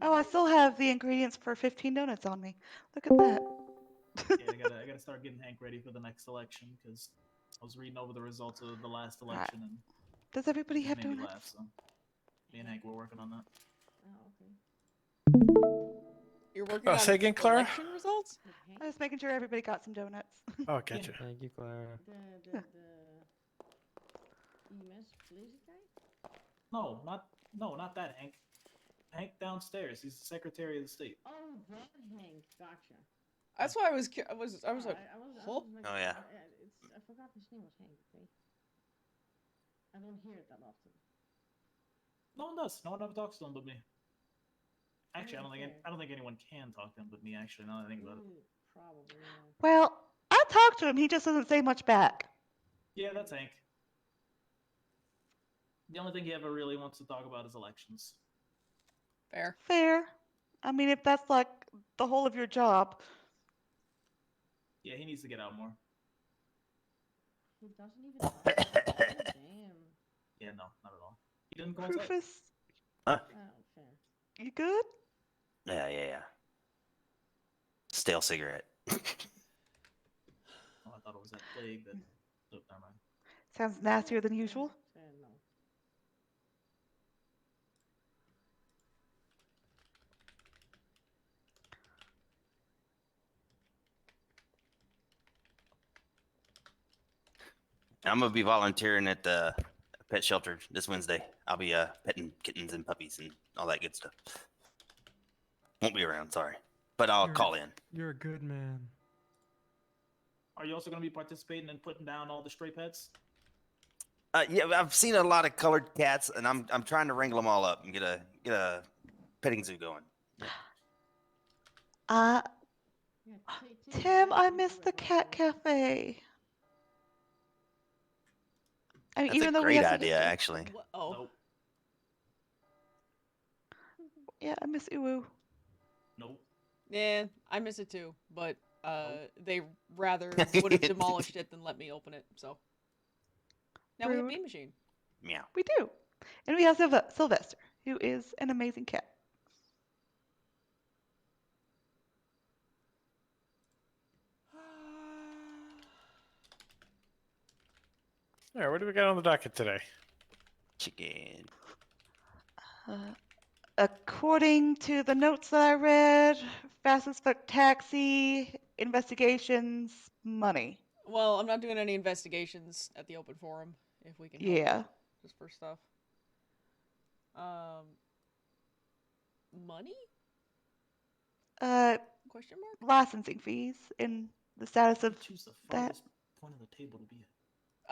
Oh, I still have the ingredients for 15 donuts on me. Look at that. Yeah, I gotta start getting Hank ready for the next election because I was reading over the results of the last All right. election and Does it everybody just have made me laugh. donuts? So me and Hank were working on that. Oh, okay. You're working Say on again, Clara? election results? With Hank? I was making sure everybody got some donuts. Oh, gotcha. Yeah. Thank you, Clara. The EMS police guy? No, not that Hank. Hank downstairs. He's the Secretary of the State. Oh, that Hank. Gotcha. That's why I was like, I was huh? like, Oh, yeah. I forgot his name was Hank. Okay. I don't hear it that often. No one does. No one ever talks to him but me. Actually, Okay. I don't think anyone can talk to him but me. Actually, now that I think about it. Probably. Yeah. Well, I talked to him. He just doesn't say much back. Yeah, that's Hank. The only thing he ever really wants to talk about is elections. Fair. Fair. I mean, if that's like the whole of your job. Yeah, he needs to get out more. He doesn't even talk. Damn. Yeah, no, not at all. He didn't go outside. Rufus, Oh, fair. you good? Yeah. Stale cigarette. Oh, I thought it was that plague that. Oh, never mind. Sounds nastier than usual. No. I'm gonna be volunteering at the pet shelter this Wednesday. I'll be petting kittens and puppies and all that good stuff. Won't be around, sorry, but I'll call in. You're a good man. Are you also going to be participating in putting down all the stray pets? Yeah, I've seen a lot of colored cats, and I'm trying to wrangle them all up and get a petting zoo going. Uh, Yeah, Tim, I missed the cat cafe. I mean, That's even a though we great have idea, actually. Oh. Nope. Yeah, I miss Uwu. Nope. Yeah, I miss it too, but Nope. they rather would have demolished it than let me open it. So now we have Rude. Bean Machine. Meow. We do. And we have Sylvester, who is an amazing cat. All right, what do we got on the docket today? Chicken. According to the notes that I read, fastest fuck taxi, investigations, money. Well, I'm not doing any investigations at the open forum. If we can help Yeah. it, just for stuff. Money? Question mark? Licensing fees and the status of Choose the that. farthest point of the table to be at.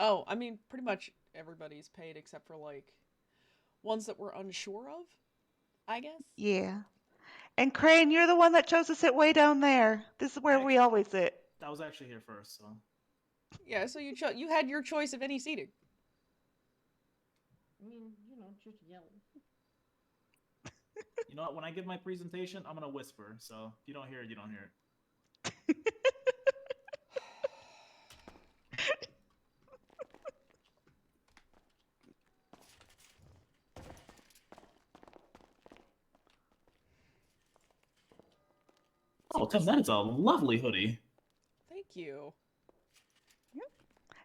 Oh, I mean, pretty much everybody's paid except for like ones that we're unsure of, I guess. Yeah. And Crane, you're the one that chose to sit way down there. This is where we always sit. I was actually here first, so. Yeah, so you had your choice of any seating. I mean, just yell. You know what? When I give my presentation, I'm gonna whisper. So if you don't hear it, you don't hear it. Oh, Tim, that is a lovely hoodie. Thank you.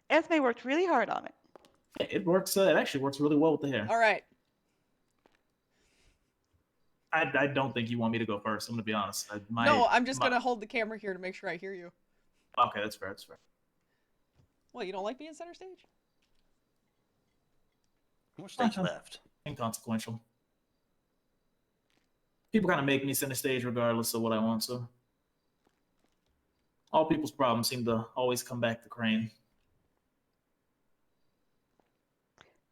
Esme worked really hard on it. It works. It actually works really well with the hair. All right. I don't think you want me to go first. I'm gonna be honest. No, I'm just gonna hold the camera here to make sure I hear you. Okay, that's fair. That's fair. Well, you don't like being center stage? How much stage left? Inconsequential. People kind of make me center stage regardless of what I want. So all people's problems seem to always come back to Crane.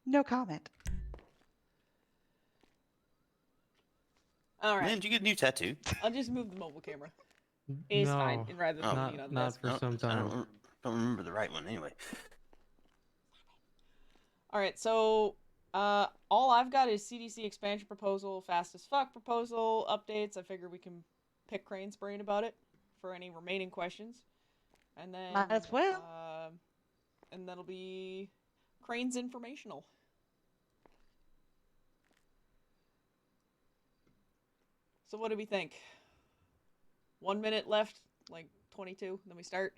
No comment. All right. Man, did you get a new tattoo? I'll just move the mobile camera. It's fine, and rather than being on not this. for some time. Don't remember the right one anyway. All right, so all I've got is CDC expansion proposal, fast as fuck proposal, updates. I figure we can pick Crane's brain about it for any remaining questions, and then Might as well. And that'll be Crane's informational. So what do we think? 1 minute left, like 22, then we start.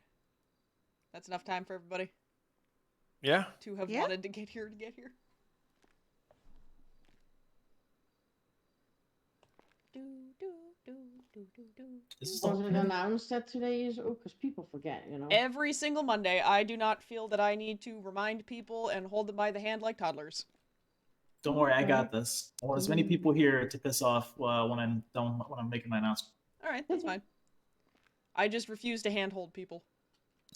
That's enough time for everybody Yeah. to have Yeah. wanted to get here. Do, do, do, do, do, do. This is Was all it announced that today is? Oh, because people forget, you know. Every single Monday, I do not feel that I need to remind people and hold them by the hand like toddlers. Don't worry, I got this. I want as many people here to piss off when I'm making my announcement. All right, that's fine. I just refuse to handhold people.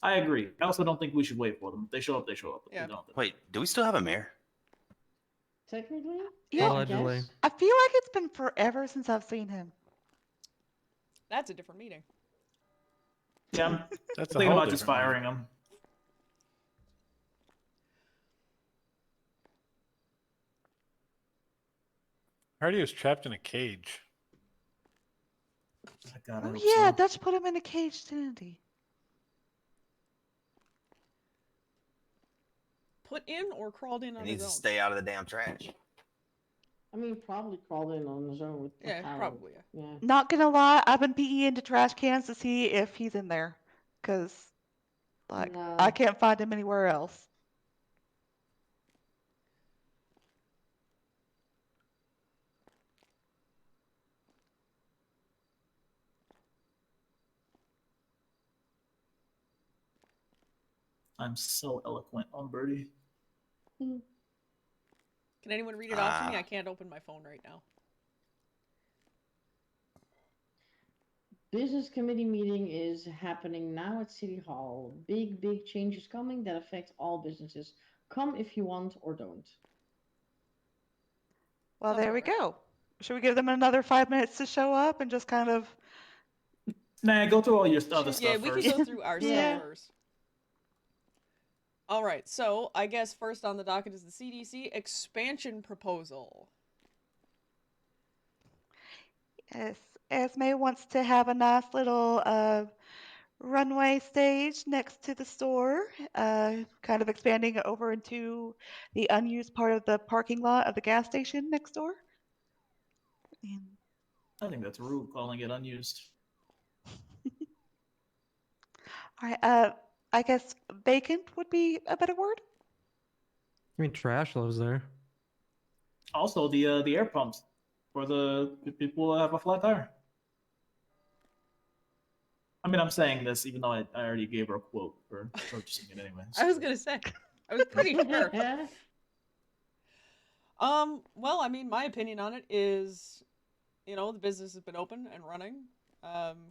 I agree. I also don't think we should wait for them. If they show up, they show up. If Yeah. they don't, then- Wait, do we still have a mayor? Technically? Yeah. Allegedly. Yes. I feel like it's been forever since I've seen him. That's a different meeting. Yeah, I'm That's a thinking whole about just different firing them. I heard he was trapped in a cage. God, I Oh hope yeah, so. Dutch put him in a cage, didn't he? Put in or crawled in He on needs his to own. stay out of the damn trash. I mean, probably crawled in on his own with Yeah, Harold. probably. Yeah. Yeah. Not gonna lie, I've been peeking into trash cans to see if he's in there, cause like No. I can't find him anywhere else. I'm so eloquent on Birdie. Can anyone read it off to me? Ah. I can't open my phone right now. Business committee meeting is happening now at City Hall. Big changes coming that affect all businesses. Come if you want or don't. Well, Sounds there we about right. go. Should we give them another 5 minutes to show up and just kind of? Nah, go through all your other Yeah, stuff we first. can go through our Yeah. stuff first. All right, so I guess first on the docket is the CDC expansion proposal. Yes, Esme wants to have a nice little runway stage next to the store, kind of expanding it over into the unused part of the parking lot of the gas station next door. And I think that's rude calling it unused. all right, I guess vacant would be a better word. I mean, trash lives there. Also, the air pumps for the people who have a flat tire. I mean, I'm saying this even though I already gave her a quote for purchasing it anyway. I was gonna say, I was pretty sure. Yeah. Well, I mean, my opinion on it is, you know, the business has been open and running,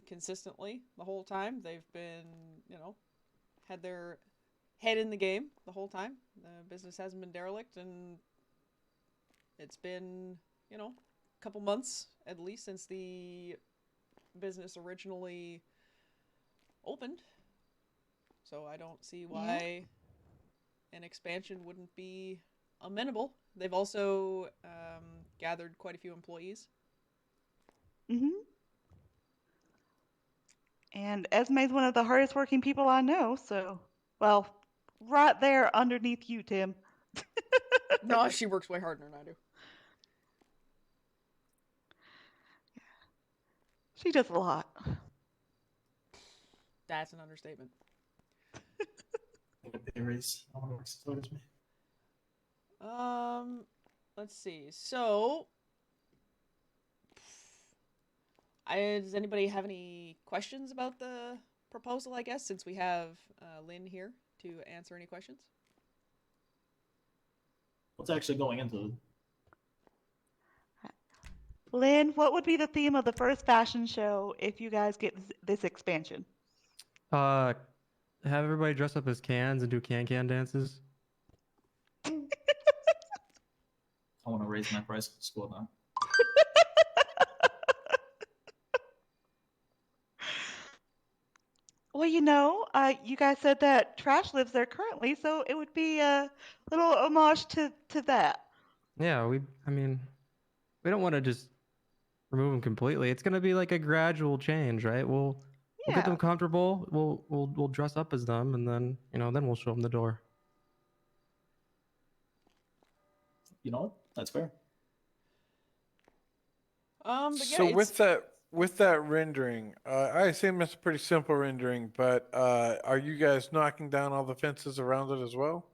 consistently the whole time. They've been, you know, had their head in the game the whole time. The business hasn't been derelict, and it's been, you know, a couple months at least since the business originally opened. So I don't see why an expansion wouldn't be amenable. They've also gathered quite a few employees. Mm-hmm. And Esme's one of the hardest working people I know, so, well, right there underneath you, Tim. No, she works way harder than I do. She does a lot. That's an understatement. Pay raise. I wonder if it me. Let's see. So, does anybody have any questions about the proposal, I guess, since we have Lynn here to answer any questions? What's actually going into it? Lynn, what would be the theme of the first fashion show if you guys get this expansion? Have everybody dress up as cans and do can dances. I want to raise my price at school now. Well, you know, you guys said that trash lives there currently, so it would be a little homage to that. Yeah, I mean, we don't want to just remove them completely. It's gonna be like a gradual change, right? We'll get Yeah. them comfortable. We'll dress up as them, and then then we'll show them the door. You know what? That's fair. But yeah, So it's with that rendering, I assume it's a pretty simple rendering, but are you guys knocking down all the fences around it as well?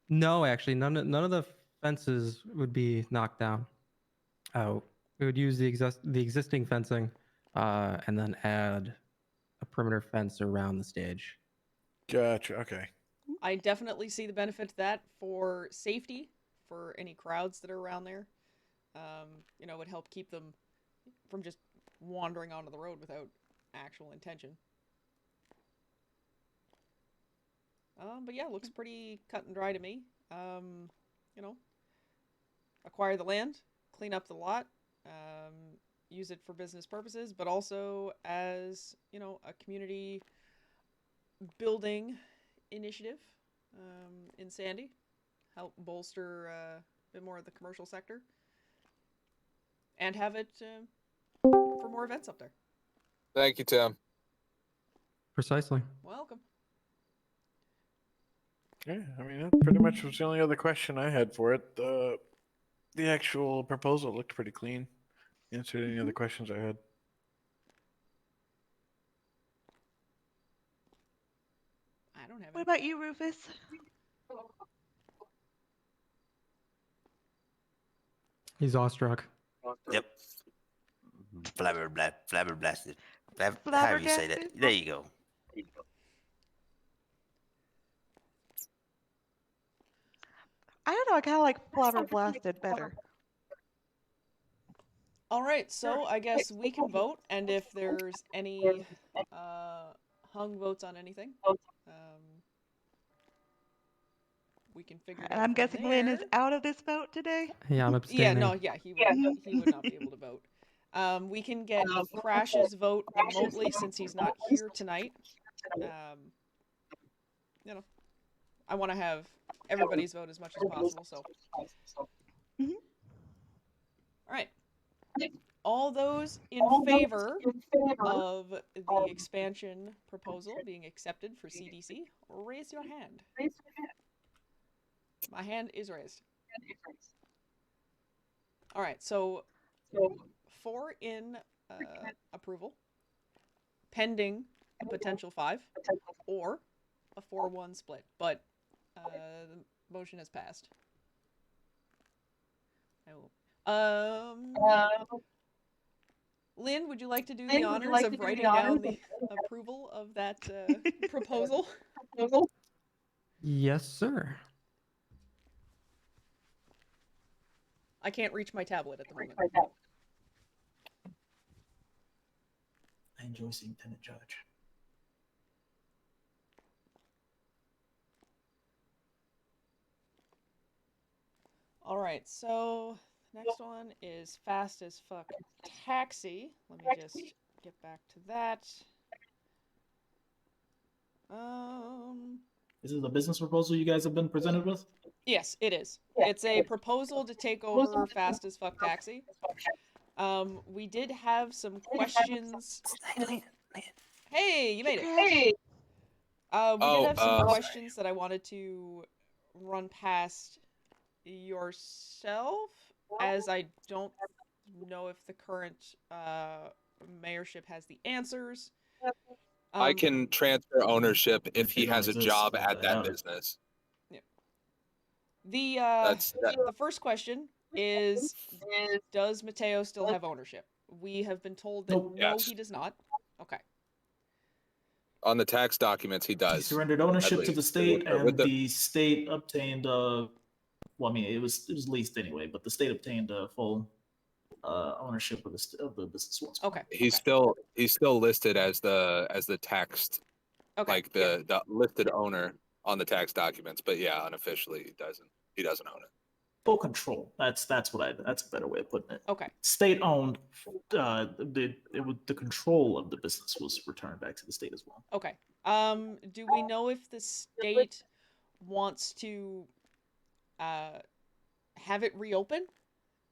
No, actually, none of the fences would be knocked down. We would use the existing fencing, and then add a perimeter fence around the stage. Gotcha. Okay. I definitely see the benefit to that for safety for any crowds that are around there. You know, it would help keep them from just wandering onto the road without actual intention. But yeah, looks pretty cut and dry to me. You know, acquire the land, clean up the lot, use it for business purposes, but also as, you know, a community building initiative in Sandy. Help bolster a bit more of the commercial sector. And have it for more events up there. Thank you, Tim. Precisely. Welcome. Yeah, I mean, that pretty much was the only other question I had for it. The actual proposal looked pretty clean. Answered any other questions I had. I don't have What any. about you, Rufus? He's awestruck. Yep. Flabberblasted. However you say that. Flabbergasted? There you go. I don't know. I kind of like flabberblasted better. All right, so I guess we can vote, and if there's any hung votes on anything, we can figure it And out. I'm from guessing Lynn is there. out of this vote today. Yeah, I'm abstaining. He would not be able to vote. We can get Crash's vote remotely since he's not here tonight. You know, I want to have everybody's vote as much as possible. So, Mhm. all right, all those in favor of the expansion proposal being accepted for CDC, raise your hand. My hand is raised. All right, so 4 in approval, pending a potential 5, or a 4-1 split. But the motion has passed. Lynn, would you like to do the honors of writing down the approval of that proposal? Yes, sir. I can't reach my tablet at the moment. I enjoy seeing Tenant Judge. All right, so next one is Fast as Fuck Taxi. Let me just get back to that. This is the business proposal you guys have been presented with? Yes, it is. It's a proposal to take over Fast as Fuck Taxi. We did have some questions. Hey, you made it. Hey. We did have some sorry. questions that I wanted to run past yourself, as I don't know if the current mayorship has the answers. I can transfer ownership if he don't has a exist, job but at they have that it. business. The That. the first question is, does Mateo still have ownership? We have been told that Nope. no, Yes. he does not. Okay. On the tax documents, he He does. surrendered ownership to believe. the state, Or with and the state obtained. Well, I mean, it was leased anyway, but the state obtained full ownership of the business once. Okay. He's okay. still listed as the taxed, Okay. like yeah. the listed owner on the tax documents. But yeah, unofficially he doesn't own it. Full control. That's a better way of putting it. Okay. State owned. The control of the business was returned back to the state as well. Okay. Do we know if the state wants to have it reopen,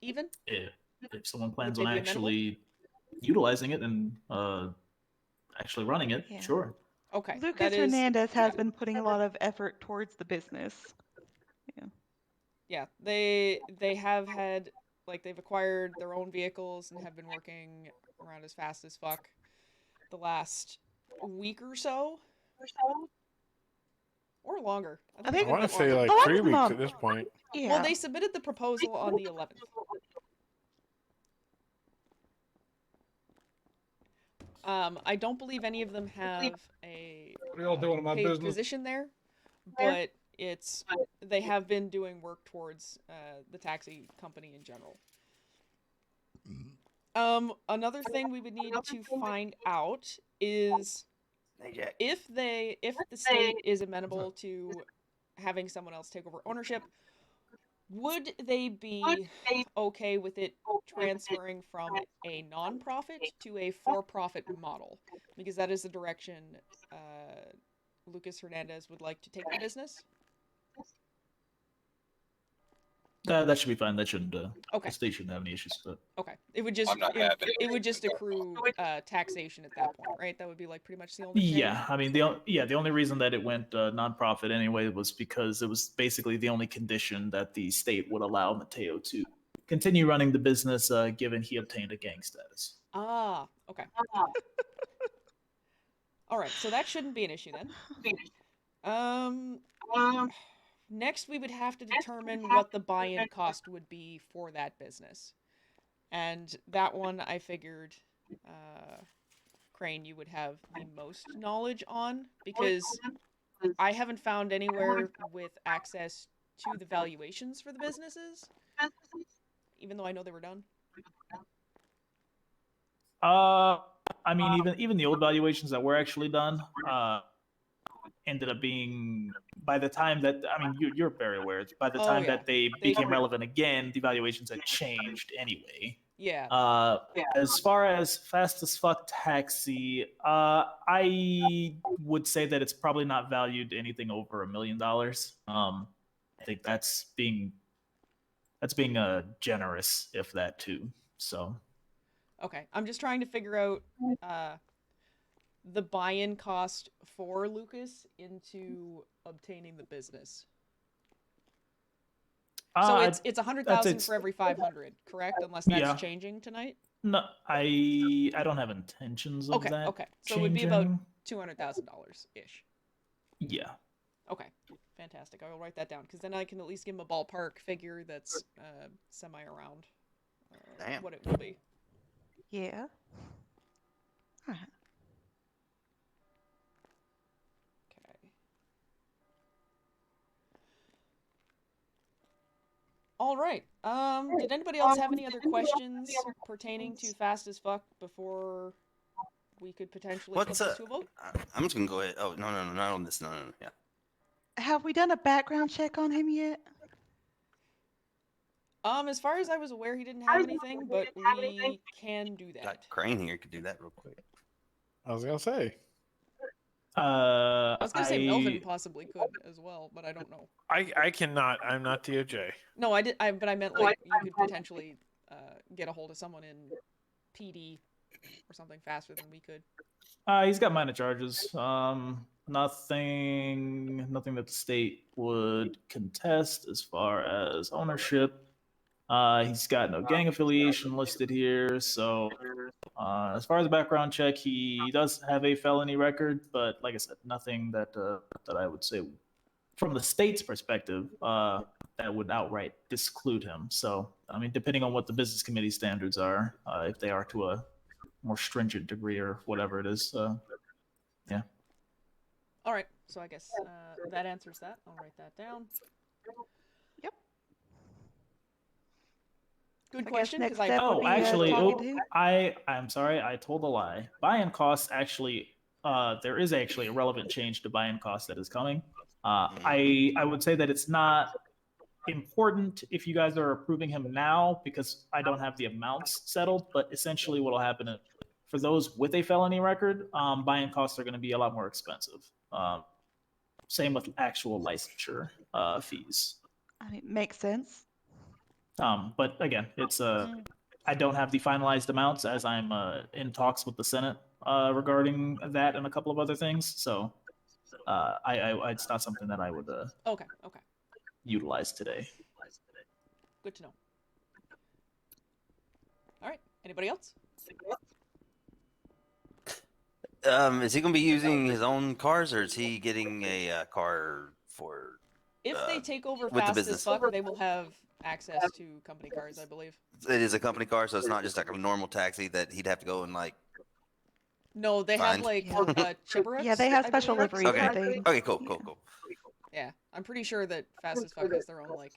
even? If someone plans they on be amenable? actually utilizing it and actually running it, Yeah. sure. Okay. Lucas that is, Hernandez has been putting a lot of effort towards the business. yeah, they have had Like they've acquired their own vehicles and have been working around as fast as fuck the last week or so, or longer. I it's think- I been a want to bit say longer. like The last 3 weeks month. at this point. Yeah. Well, they submitted the proposal on the 11th. I don't believe any of them have a What are y'all doing in my paid business? position there, but they have been doing work towards the taxi company in general. Another thing we would need to find out is Hey, Jack. if the state is amenable to having someone else take over ownership, would they be okay with it transferring from a nonprofit to a for-profit model? Because that is the direction Lucas Hernandez would like to take the business. That should be fine. That shouldn't. Okay. The state shouldn't have any issues with it. Okay, it would just I'm not having it would just accrue taxation at that point, right? That would be like pretty much the only change. Yeah, I mean the only reason that it went nonprofit anyway was because it was basically the only condition that the state would allow Mateo to continue running the business, given he obtained a gang status. Ah, okay. All right, so that shouldn't be an issue then. Next, we would have to determine what the buy-in cost would be for that business. And that one, I figured, Crane, you would have the most knowledge on, because I haven't found anywhere with access to the valuations for the businesses, even though I know they were done. I mean, even the old valuations that were actually done, ended up being, by the time that, I mean, you're very aware, by the Oh, time yeah. that they They- became relevant again, the valuations had changed anyway. Yeah. As far as Fast as Fuck Taxi, I would say that it's probably not valued anything over $1 million. I think that's being generous, if that too. So Okay, I'm just trying to figure out the buy-in cost for Lucas into obtaining the business. So it's 100,000 for every 500, correct? Unless that's Yeah. changing tonight. no, I don't have intentions of Okay, that. okay. So it would be about changing. $200,000 ish. Yeah. Okay, fantastic. I will write that down because then I can at least give him a ballpark figure that's semi around Damn. what it will be. Yeah. Alright. Okay. All right. Did anybody else have any other questions pertaining to Fast as Fuck before we could potentially put What's this to a vote? I'm just gonna go ahead. Oh no, not on this. No. Yeah. Have we done a background check on him yet? As far as I was aware, he didn't have anything, but we can do that. Got Crane here could do that real quick. I was gonna say. I was gonna say Melvin possibly could as well, but I don't know. I cannot. I'm not DOJ. No, but I meant like you could potentially get a hold of someone in PD or something faster than we could. He's got minor charges. Nothing that the state would contest as far as ownership. He's got no gang affiliation listed here. So, as far as the background check, he does have a felony record, but like I said, nothing that that I would say, from the state's perspective, that would outright disclude him. So, I mean, depending on what the business committee standards are, if they are to a more stringent degree or whatever it is, yeah. All right, so I guess that answers that. I'll write that down. Yep. Good I guess question, next because I step would Oh, be, actually, talking to- I'm sorry, I told a lie. Buy-in costs actually, there is actually a relevant change to buy-in costs that is coming. I would say that it's not important if you guys are approving him now because I don't have the amounts settled. But essentially, what will happen is, for those with a felony record, buy-in costs are going to be a lot more expensive. Same with actual licensure fees. I mean, makes sense. But again, it's I don't have the finalized amounts as I'm in talks with the Senate regarding that and a couple of other things. So it's not something that I would okay. utilize today. Good to know. Anybody else? Is he gonna be using his own cars, or is he getting a car for? If they take over with the fast as business. fuck, they will have access to company cars, I believe. It is a company car, so it's not just like a normal taxi that he'd have to go and like. No, they have Fine. like Yeah. chipperettes. Yeah, they have I special believe. liveries Okay. and things. Okay, cool, Yeah. cool, cool. Yeah, I'm pretty sure that Fast as Fuck has their own like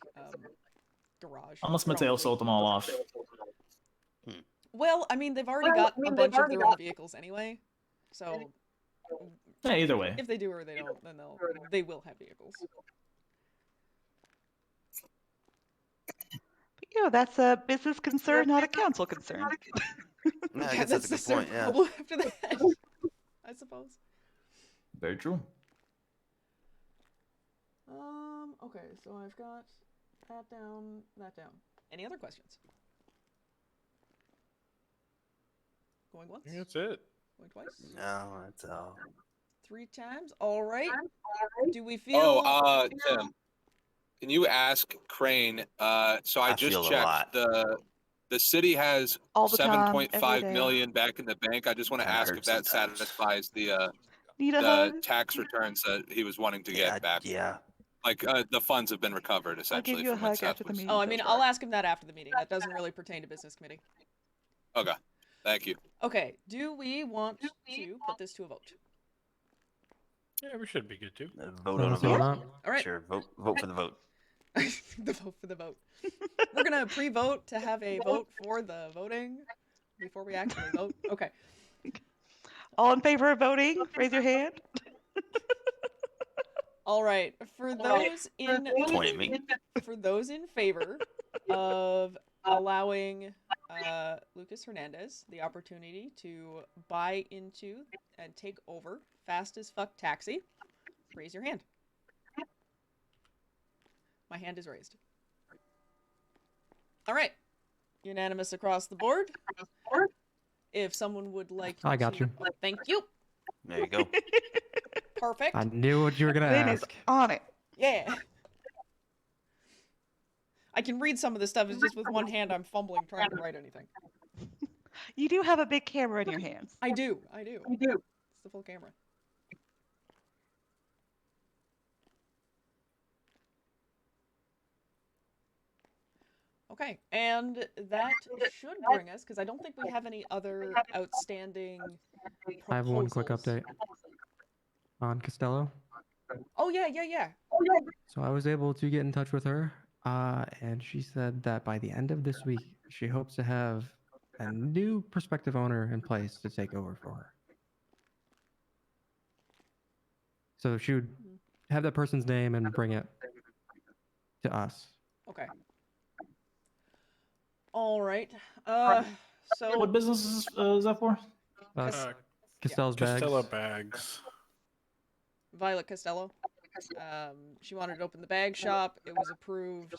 garage. Unless their own Mateo fleet. sold them all off. Well, I mean, they've already got a bunch of their own vehicles anyway, so Yeah, either way. if they do or they don't, then they will have vehicles. But, that's a business concern, not a council concern. No, I Yeah, guess that's a good their point. Yeah. problem after that, I suppose. Very true. Okay, so I've got that down, that down. Any other questions? Going once? I think that's it. Going twice? No, that's all. 3 times? All right. Do we feel? Oh, Tim, can you ask Crane? So I I just feel a checked lot. the city has All the time, every 7.5 day. million back in the bank. I just want to Kinda ask if hurts that sometimes. satisfies the Need a hug? tax returns that he was wanting to get back. Yeah. Like the funds have been recovered I'll essentially give you a from when hug Seth after the was- meeting. Oh, I mean, I'll ask him that after the meeting. That doesn't really pertain to business committee. Okay, thank you. Okay, do we want to put this to a vote? Yeah, we should be good too. Vote Wanna on a see what vote. not? All right. Sure. Vote for the vote. The vote for the vote. We're gonna pre-vote to have a vote for the voting before we actually vote. Okay. All in favor of voting? Raise your hand. All right. For those in Point at me. for those in favor of allowing Lucas Hernandez the opportunity to buy into and take over Fast as Fuck Taxi, raise your hand. My hand is raised. All right. Unanimous across the board. If someone would like I got to... you. Thank you. There you go. Perfect. I knew what you were gonna Lynn is ask. on it. Yeah. I can read some of this stuff. It's just with one hand I'm fumbling trying to write anything. You do have a big camera in your hands. I do. It's the full camera. Okay, and that should bring us, because I don't think we have any other outstanding proposals. I have one quick update on Costello. Oh, yeah. So I was able to get in touch with her, and she said that by the end of this week, she hopes to have a new prospective owner in place to take over for her. So she would have that person's name and bring it to us. Okay. All right. So What business is that for? Costello's bags. Costello bags. Violet Costello. She wanted to open the bag shop. It was approved,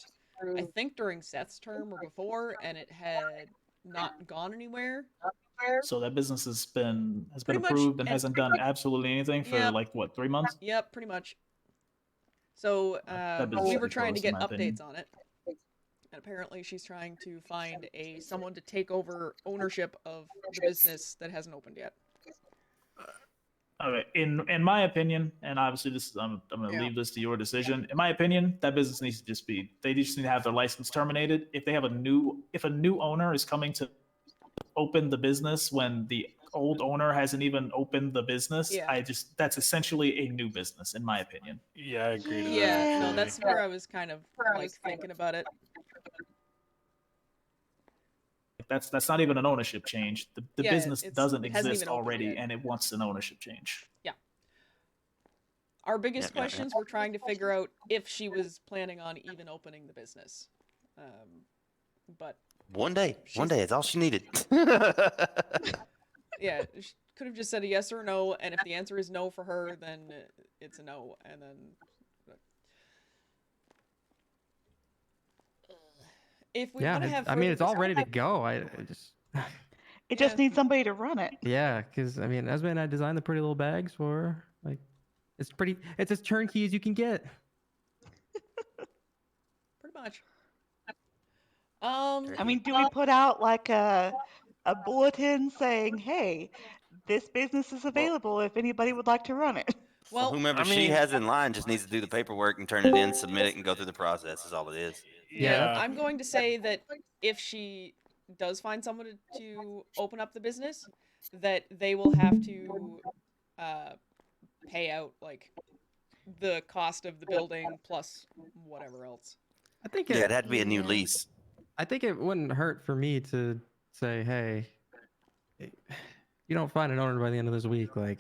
I think, during Seth's term or before, and it had not gone anywhere. So that business has been Pretty much, approved and and- hasn't done absolutely anything for Yep. like what, 3 months? Yep, pretty much. So That business we is were trying to closed, in get my opinion. updates on it, and apparently she's trying to find someone to take over ownership of the business that hasn't opened yet. Okay, in my opinion, and obviously this I'm going to Yeah. leave this to your decision. In my opinion, that business needs to just be they just need to have their license terminated. If they have if a new owner is coming to open the business when the old owner hasn't even opened the business, Yeah. that's essentially a new business in my opinion. Yeah, I agree to that. Yeah, no, actually. that's where I was kind of like thinking about it. That's not even an ownership change. The Yeah, business it's- doesn't it hasn't exist even opened already yet. and it wants an ownership change. Our biggest Yep, yep, yep. questions we're trying to figure out if she was planning on even opening the business. But One day. One She's- day. It's all she needed. yeah, she could have just said a yes or no, and if the answer is no for her, then it's a no, and then. If we Yeah, want to have, I mean, further it's all ready to discussion- go. I just, It just Yeah. needs somebody to run it. yeah, because I mean, Esme and I designed the pretty little bags for her. Like, it's as turnkey as you can get. Pretty much. I mean, do we put out like a a bulletin saying, "Hey, this business is available if anybody would like to run it." Well, Well, whomever I she mean- has in line just needs to do the paperwork and turn it in, submit it, and go through the process. Is all it is. yeah, Yeah. I'm going to say that if she does find someone to open up the business, that they will have to pay out like the cost of the building plus whatever else. I think Yeah, it. it had to be a new Yeah. lease. I think it wouldn't hurt for me to say, hey, you don't find an owner by the end of this week, like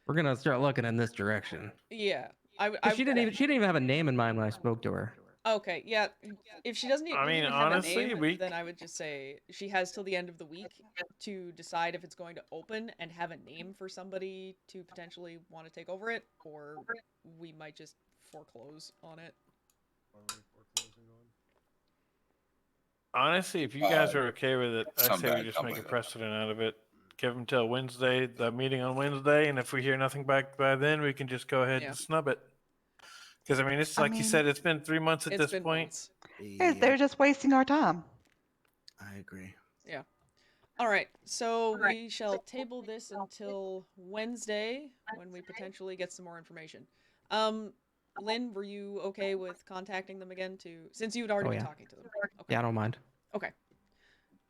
we're gonna start looking in this direction. Yeah, I 'Cause she didn't even have a name in mind when I spoke to her. Okay, yeah. If she doesn't I mean, even have honestly, a name, we- then I would just say she has till the end of the week to decide if it's going to open and have a name for somebody to potentially want to take over it, or we might just foreclose on it. Honestly, if you guys are okay with it, I some say we bad just make a company. precedent out of it. Give them till Wednesday, the meeting on Wednesday, and if we hear nothing back by then, we can just go ahead Yeah. and snub it. Because I mean, it's I like you mean- said, it's been 3 months at It's this been point. months. They're just wasting our time. I agree. All right, so we shall table this until Wednesday when we potentially get some more information. Lynn, were you okay with contacting them again since you'd already Oh, been yeah. talking to them? Okay. Yeah, I don't mind. Okay.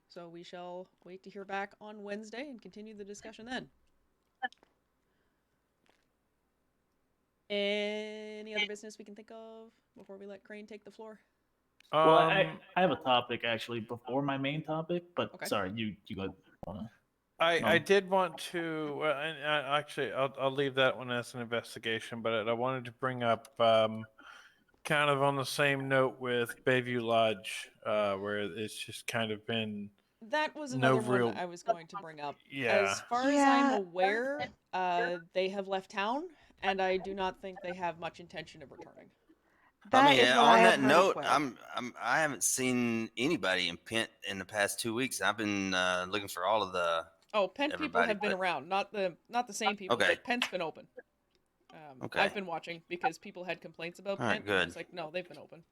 So we shall wait to hear back on Wednesday and continue the discussion then. Any other business we can think of before we let Crane take the floor? Well, I Um, have a topic actually before my main topic, but Okay. sorry, you guys wanna. I No. did want to. Well, and actually, I'll leave that one as an investigation. But I wanted to bring up, kind of on the same note with Bayview Lodge, where it's just kind of been. That was No another real- one I was going to bring up. Yeah. As far as I'm Yeah. aware, they have left town, and I do not think they have much intention of returning. That I mean, is what on I have that heard as note, well. I haven't seen anybody in Pent in the past 2 weeks. I've been looking for all of the. Oh, Pent people Everybody, have been but- around, not the same people, Okay. but Pent's been open. Okay. I've been watching because people had complaints about All right, Pent. And I good. was like, no, they've been open.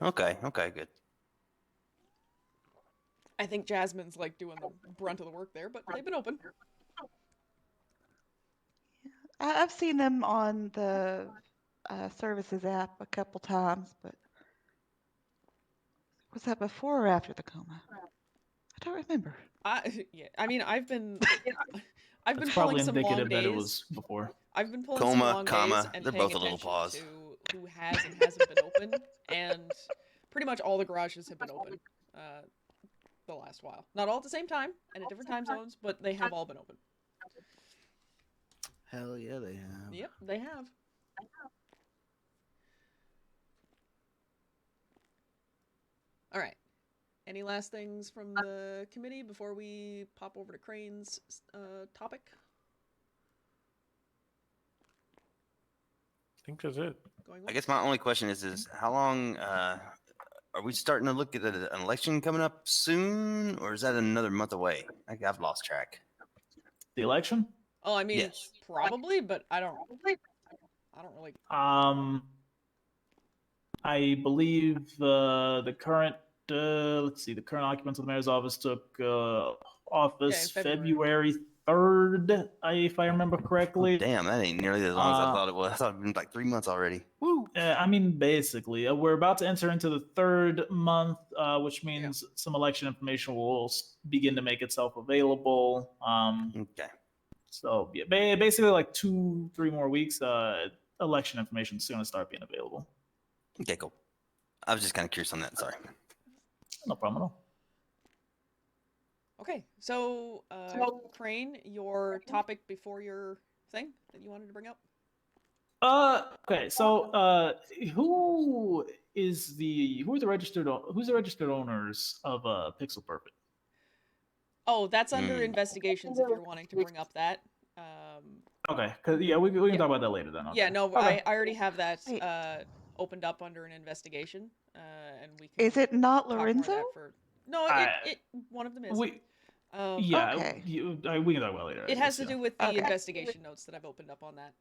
Okay, good. I think Jasmine's like doing the brunt of the work there, but they've been open. I've seen them on the services app a couple times, but was that before or after the coma? I don't remember. Yeah, I mean, I've been That's pulling probably some long indicative that it days. was before. I've been pulling Coma, some long comma, days and they're paying both a little attention pause. to who has and hasn't been open, and pretty much all the garages have been open the last while. Not all at the same time and at different time zones, but they have all been open. Hell yeah, they have. Yep, they have. All right. Any last things from the committee before we pop over to Crane's topic? I think that's it. Going I once? guess my only question is how long are we starting to look at an election coming up soon, or is that another month away? I've lost track. The election? Oh, I mean, Yes. probably, but I don't really. I believe the current let's see, the current occupants of the mayor's office took office February. February 3rd, if I remember correctly. Damn, that ain't nearly as long as I Uh, thought it was. I thought it'd been like 3 months already. Woo! I mean, basically, we're about to enter into the third month, which means some election information will begin to make itself available. Okay. So yeah, basically, like 2-3 more weeks, election information is going to start being available. Okay, cool. I was just kind of curious on that. Sorry. No problem at all. Okay, so Crane, your topic before your thing that you wanted to bring up? Okay, so who's the registered owners of Pixel Perfect? Oh, that's under Hmm. investigations if you're wanting to bring up that. Okay, cause yeah, we can talk about that later then. Yeah, okay. no, Okay. I already have that Wait. opened up under an investigation, and we can. Is it not talk more of Lorenzo? that for- No, I- it one of them is. We Okay. we can talk about it later. I It has guess, to yeah. do with the Okay. investigation notes that I've opened up on that.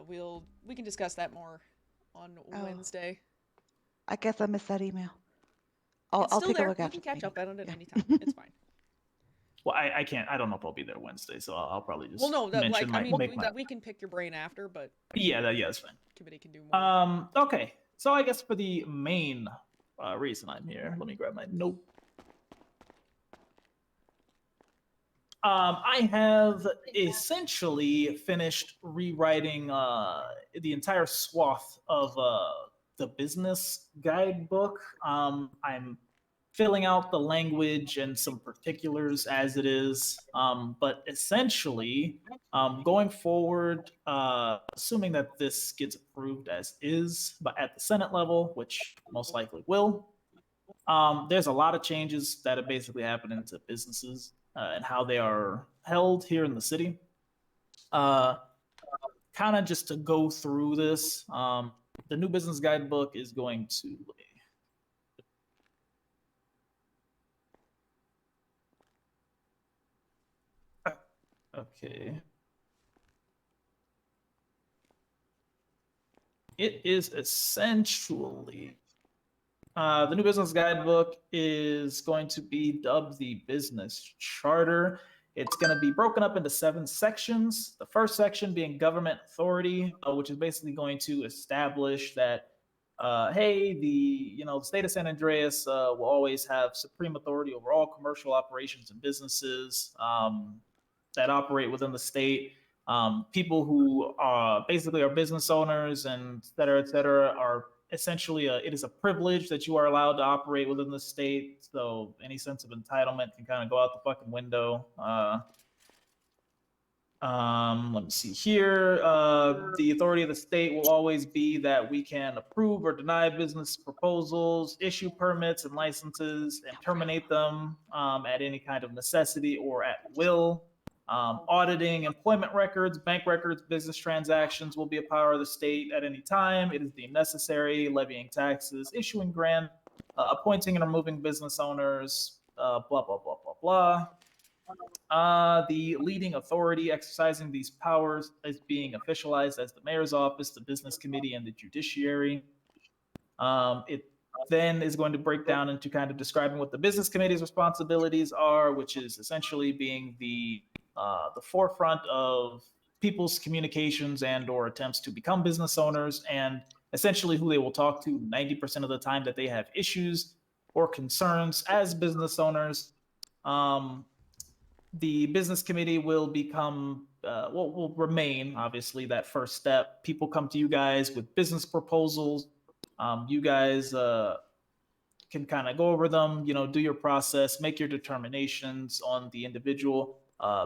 We can discuss that more on Oh. Wednesday. I guess I missed that email. I'll It's still take there. a look We after can the catch up meeting. on it at Yeah. any time. It's fine. Well, I can't. I don't know if I'll be there Wednesday, so I'll probably just Well, no, that, mention like, I mean, make my. we can pick your brain after, but Yeah, that's fine. committee can do more. Okay. So I guess for the main reason I'm here, let me grab my note. I have essentially finished rewriting the entire swath of the business guidebook. I'm filling out the language and some particulars as it is. But essentially, going forward, assuming that this gets approved as is, but at the Senate level, which most likely will, there's a lot of changes that are basically happening to businesses and how they are held here in the city. Kind of just to go through this, the new business guidebook is going to. Okay. It is essentially the new business guidebook is going to be dubbed the business charter. It's going to be broken up into 7 sections. The first section being government authority, which is basically going to establish that, hey, the state of San Andreas will always have supreme authority over all commercial operations and businesses that operate within the state. People who basically are business owners and et cetera, are essentially it is a privilege that you are allowed to operate within the state. So any sense of entitlement can kind of go out the fucking window. Let me see here. The authority of the state will always be that we can approve or deny business proposals, issue permits and licenses, and terminate them at any kind of necessity or at will. Auditing employment records, bank records, business transactions will be a power of the state at any time. It is deemed necessary, levying taxes, issuing grant, appointing and removing business owners, blah, blah, blah, blah, blah. The leading authority exercising these powers is being officialized as the mayor's office, the business committee, and the judiciary. It then is going to break down into kind of describing what the business committee's responsibilities are, which is essentially being the forefront of people's communications and or attempts to become business owners, and essentially who they will talk to 90% of the time that they have issues or concerns as business owners. The business committee will become will remain obviously that first step. People come to you guys with business proposals. You guys can kind of go over them, do your process, make your determinations on the individual.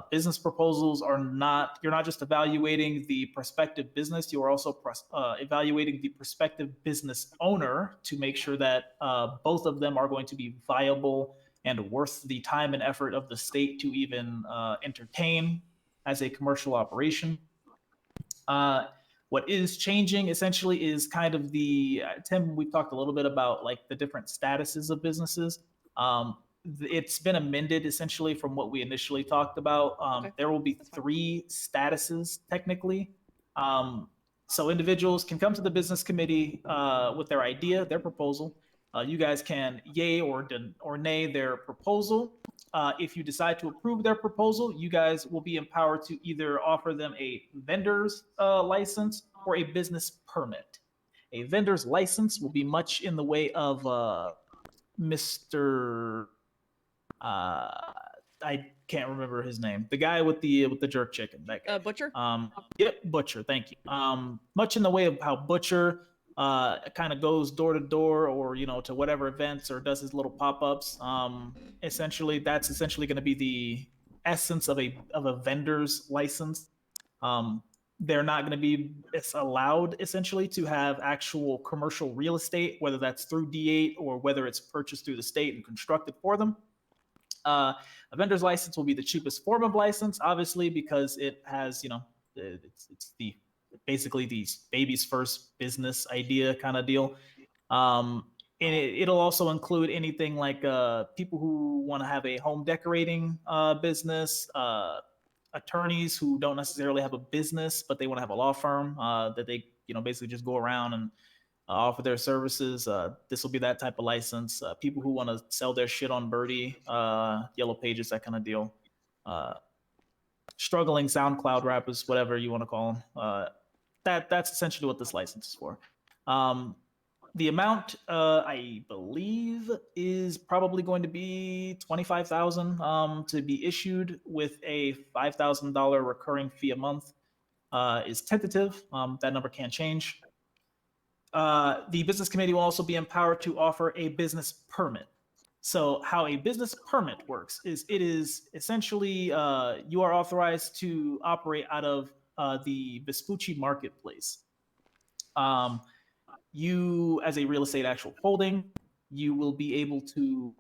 Business proposals are not, you're not just evaluating the prospective business, you are also evaluating the prospective business owner to make sure that both of them are going to be viable and worth the time and effort of the state to even entertain as a commercial operation. What is changing essentially is kind of Tim, we've talked a little bit about like the different statuses of businesses. It's been amended essentially from what we initially talked about. Okay. There will be 3 statuses technically. So individuals can come to the business committee with their idea, their proposal. You guys can yay or nay their proposal. If you decide to approve their proposal, you guys will be empowered to either offer them a vendor's license or a business permit. A vendor's license will be much in the way of Mr. I can't remember his name. The guy with the jerk chicken. That guy. Butcher? Yep, Butcher. Thank you. Much in the way of how Butcher kind of goes door to door or to whatever events or does his little pop-ups. Essentially that's essentially going to be the essence of a vendor's license. They're not going to be allowed essentially to have actual commercial real estate, whether that's through D8 or whether it's purchased through the state and constructed for them. A vendor's license will be the cheapest form of license, obviously, because it has, it's basically the baby's first business idea kind of deal. And it'll also include anything like people who want to have a home decorating business, attorneys who don't necessarily have a business, but they want to have a law firm that they, basically just go around and offer their services. This will be that type of license. People who want to sell their shit on Birdie, Yellow Pages, that kind of deal. struggling SoundCloud rappers, whatever you want to call them. That's essentially what this license is for. The amount, I believe, is probably going to be $25,000 to be issued, with a $5,000 recurring fee a month. Is tentative. That number can change. The business committee will also be empowered to offer a business permit. So how a business permit works is it is essentially you are authorized to operate out of the Vespucci marketplace. You, as a real estate actual holding, you will be able to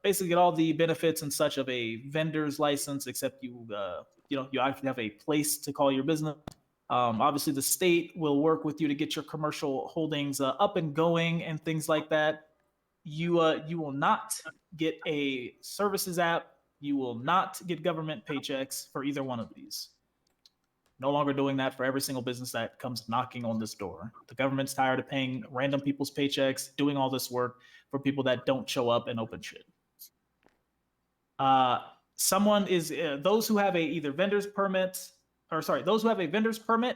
basically get all the benefits and such of a vendor's license, except you actually have a place to call your business. Obviously, the state will work with you to get your commercial holdings up and going and things like that. You will not get a services app. You will not get government paychecks for either one of these. No longer doing that for every single business that comes knocking on this door. The government's tired of paying random people's paychecks, doing all this work for people that don't show up and open shit. Those who have a vendor's permit,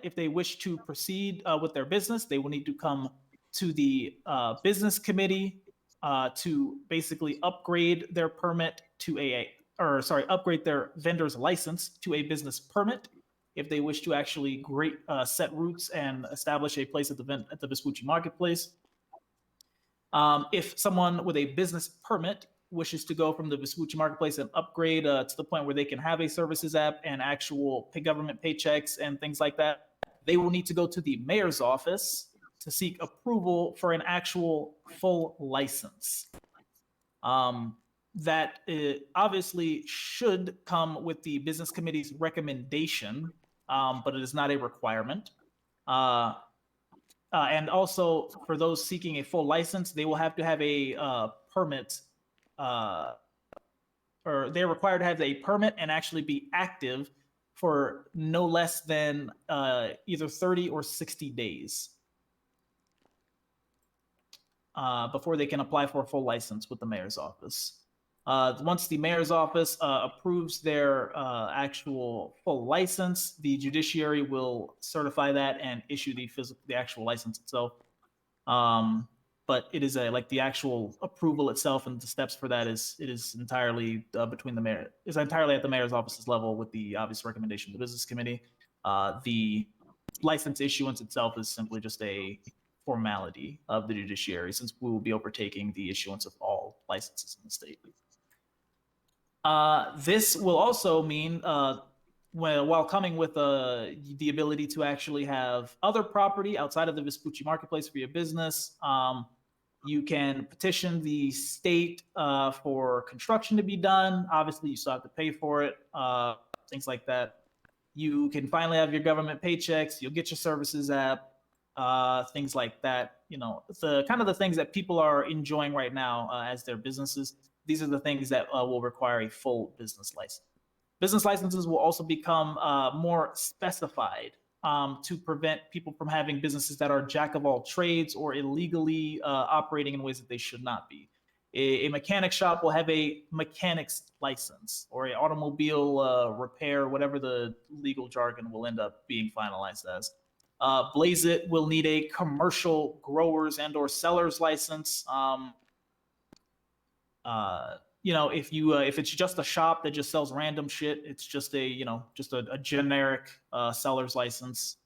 if they wish to proceed with their business, they will need to come to the business committee to basically upgrade their permit to upgrade their vendor's license to a business permit. If they wish to actually set roots and establish a place at the Vespucci marketplace. If someone with a business permit wishes to go from the Vespucci marketplace and upgrade to the point where they can have a services app and actual government paychecks and things like that, they will need to go to the mayor's office to seek approval for an actual full license. That obviously should come with the business committee's recommendation, but it is not a requirement. And also, for those seeking a full license, they will have to have a permit, or they're required to have a permit and actually be active for no less than either 30 or 60 days before they can apply for a full license with the mayor's office. Once the mayor's office approves their actual full license, the judiciary will certify that and issue the actual license itself. But it is the actual approval itself and the steps for that is entirely between the mayor. It's entirely at the mayor's office's level with the obvious recommendation of the business committee. The license issuance itself is simply just a formality of the judiciary, since we will be overtaking the issuance of all licenses in the state. This will also mean, while coming with the ability to actually have other property outside of the Vespucci marketplace for your business, you can petition the state for construction to be done. Obviously, you still have to pay for it, things like that. You can finally have your government paychecks. You'll get your services app, things like that. The kind of the things that people are enjoying right now as their businesses. These are the things that will require a full business license. Business licenses will also become more specified to prevent people from having businesses that are jack of all trades or illegally operating in ways that they should not be. A mechanic shop will have a mechanic's license, or an automobile repair, whatever the legal jargon will end up being finalized as. Blaze It will need a commercial growers and or sellers license. If it's just a shop that just sells random shit, it's just a generic seller's license.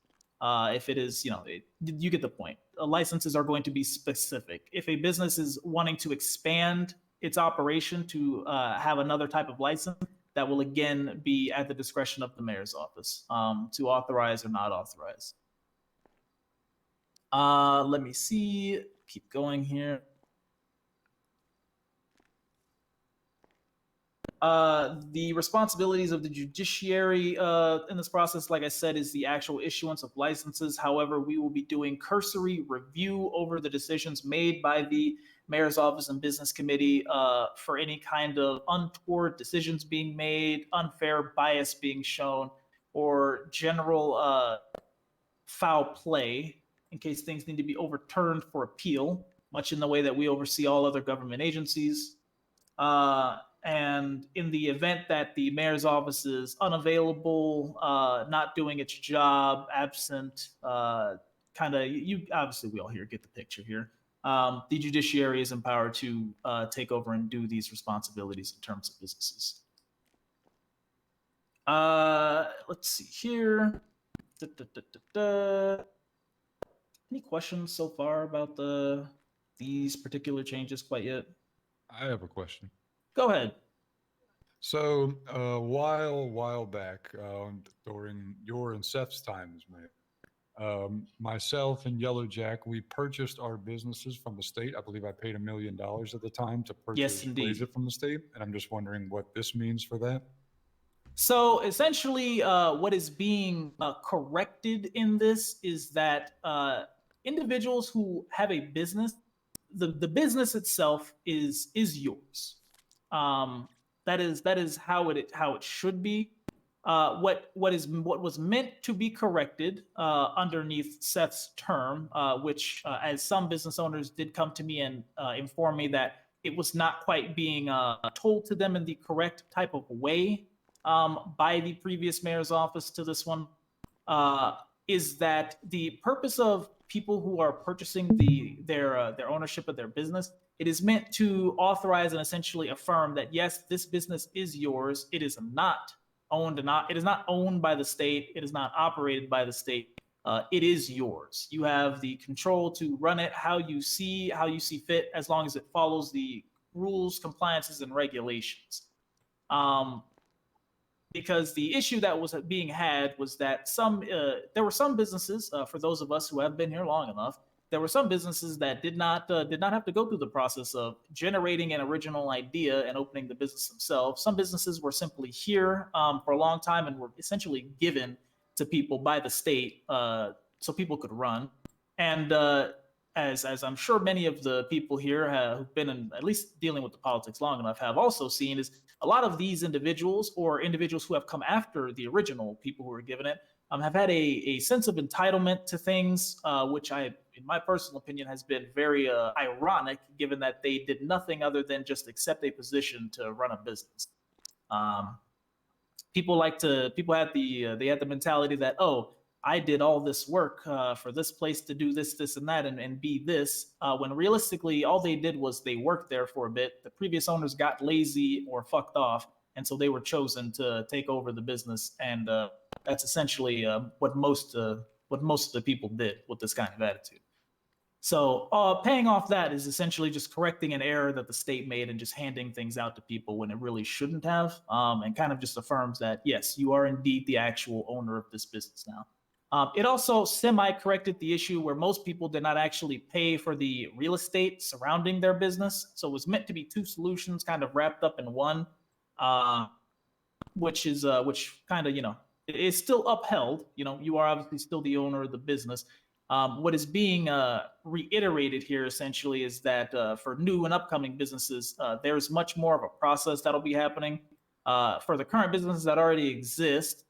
If it is, you get the point. Licenses are going to be specific. If a business is wanting to expand its operation to have another type of license, that will again be at the discretion of the mayor's office to authorize or not authorize. Let me see. Keep going here. The responsibilities of the judiciary in this process, like I said, is the actual issuance of licenses. However, we will be doing cursory review over the decisions made by the mayor's office and business committee for any kind of untoward decisions being made, unfair bias being shown, or general foul play in case things need to be overturned for appeal, much in the way that we oversee all other government agencies. and in the event that the mayor's office is unavailable, not doing its job, absent, kind of, you obviously we all here get the picture here. The judiciary is empowered to take over and do these responsibilities in terms of businesses. Let's see here. Any questions so far about these particular changes quite yet? I have a question. Go ahead. So, while back, during your and Seth's time as mayor, myself and Yellow Jack, we purchased our businesses from the state. I believe I paid $1 million at the time to Yes, purchase indeed. Blazer from the state, and I'm just wondering what this means for that. So essentially, what is being corrected in this is that individuals who have a business, the business itself is yours. That is how it should be. What was meant to be corrected underneath Seth's term, which as some business owners did come to me and inform me that it was not quite being told to them in the correct type of way by the previous mayor's office to this one, is that the purpose of people who are purchasing their ownership of their business, it is meant to authorize and essentially affirm that yes, this business is yours. It is not owned by the state. It is not operated by the state. It is yours. You have the control to run it how you see fit, as long as it follows the rules, compliances, and regulations. Because the issue that was being had was that there were some businesses, for those of us who have been here long enough, there were some businesses that did not have to go through the process of generating an original idea and opening the business themselves. Some businesses were simply here for a long time and were essentially given to people by the state so people could run. And as I'm sure many of the people here who've been at least dealing with the politics long enough have also seen, is a lot of these individuals or individuals who have come after the original people who were given it have had a sense of entitlement to things, which in my personal opinion, has been very ironic, given that they did nothing other than just accept a position to run a business. People had the mentality that, oh, I did all this work for this place to do this, and that, and be this, when realistically, all they did was they worked there for a bit. The previous owners got lazy or fucked off, and so they were chosen to take over the business. And that's essentially what most of the people did with this kind of attitude. So paying off that is essentially just correcting an error that the state made and just handing things out to people when it really shouldn't have, and kind of just affirms that, yes, you are indeed the actual owner of this business now. It also semi-corrected the issue where most people did not actually pay for the real estate surrounding their business. So it was meant to be two solutions kind of wrapped up in one, which kind of, it is still upheld. You are obviously still the owner of the business. What is being reiterated here essentially is that for new and upcoming businesses, there's much more of a process that'll be happening. For the current businesses that already exist,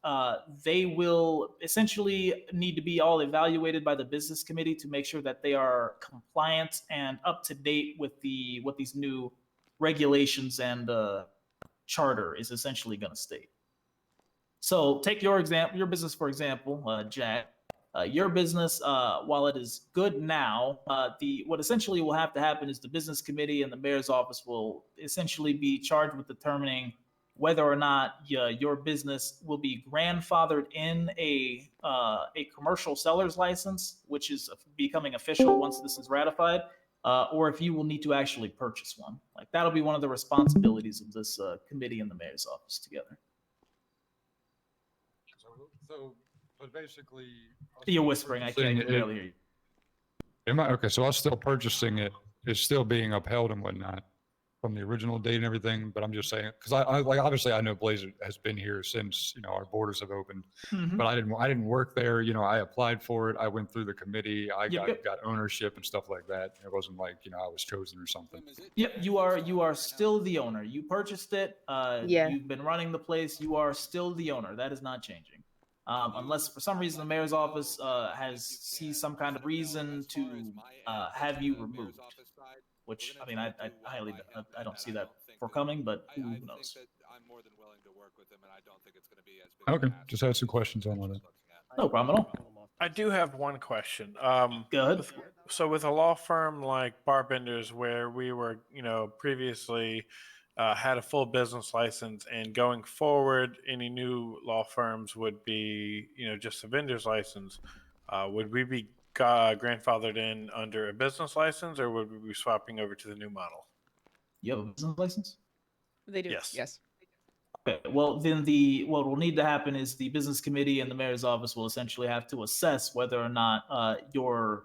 they will essentially need to be all evaluated by the business committee to make sure that they are compliant and up to date with what these new regulations and charter is essentially going to state. So take your business for example, Jack. Your business, while it is good now, what essentially will have to happen is the business committee and the mayor's office will essentially be charged with determining whether or not your business will be grandfathered in a commercial seller's license, which is becoming official once this is ratified, or if you will need to actually purchase one. Like that'll be one of the responsibilities of this committee and the mayor's office together. But basically, you're whispering. I can't barely hear you. Am I okay? So us still purchasing it is still being upheld and whatnot from the original date and everything. But I'm just saying, because I like obviously I know Blazer has been here since our borders have opened, but I didn't work there. I applied for it. I went through the committee. I got ownership and stuff like that. It wasn't like I was chosen or something. Yep, you are still the owner. You purchased it. You've been running the place. You are still the owner. That is not changing. Unless for some reason the mayor's office sees some kind of reason to have you removed, which We're I gonna mean, try to do well highly, by him, I don't and see that think forthcoming, but I who think knows? that I'm more than willing to work with him, and I don't think it's going to be as big of Okay, an ask just had some as what questions we're on that. looking at. No problem at all. I do have one question. Go ahead. So with a law firm like Barbenders, where we were, previously had a full business license, and going forward, any new law firms would be, just a vendor's license. Would we be grandfathered in under a business license, or would we be swapping over to the new model? You have a business license? They do. Yes. Yes. Okay, well, then what will need to happen is the business committee and the mayor's office will essentially have to assess whether or not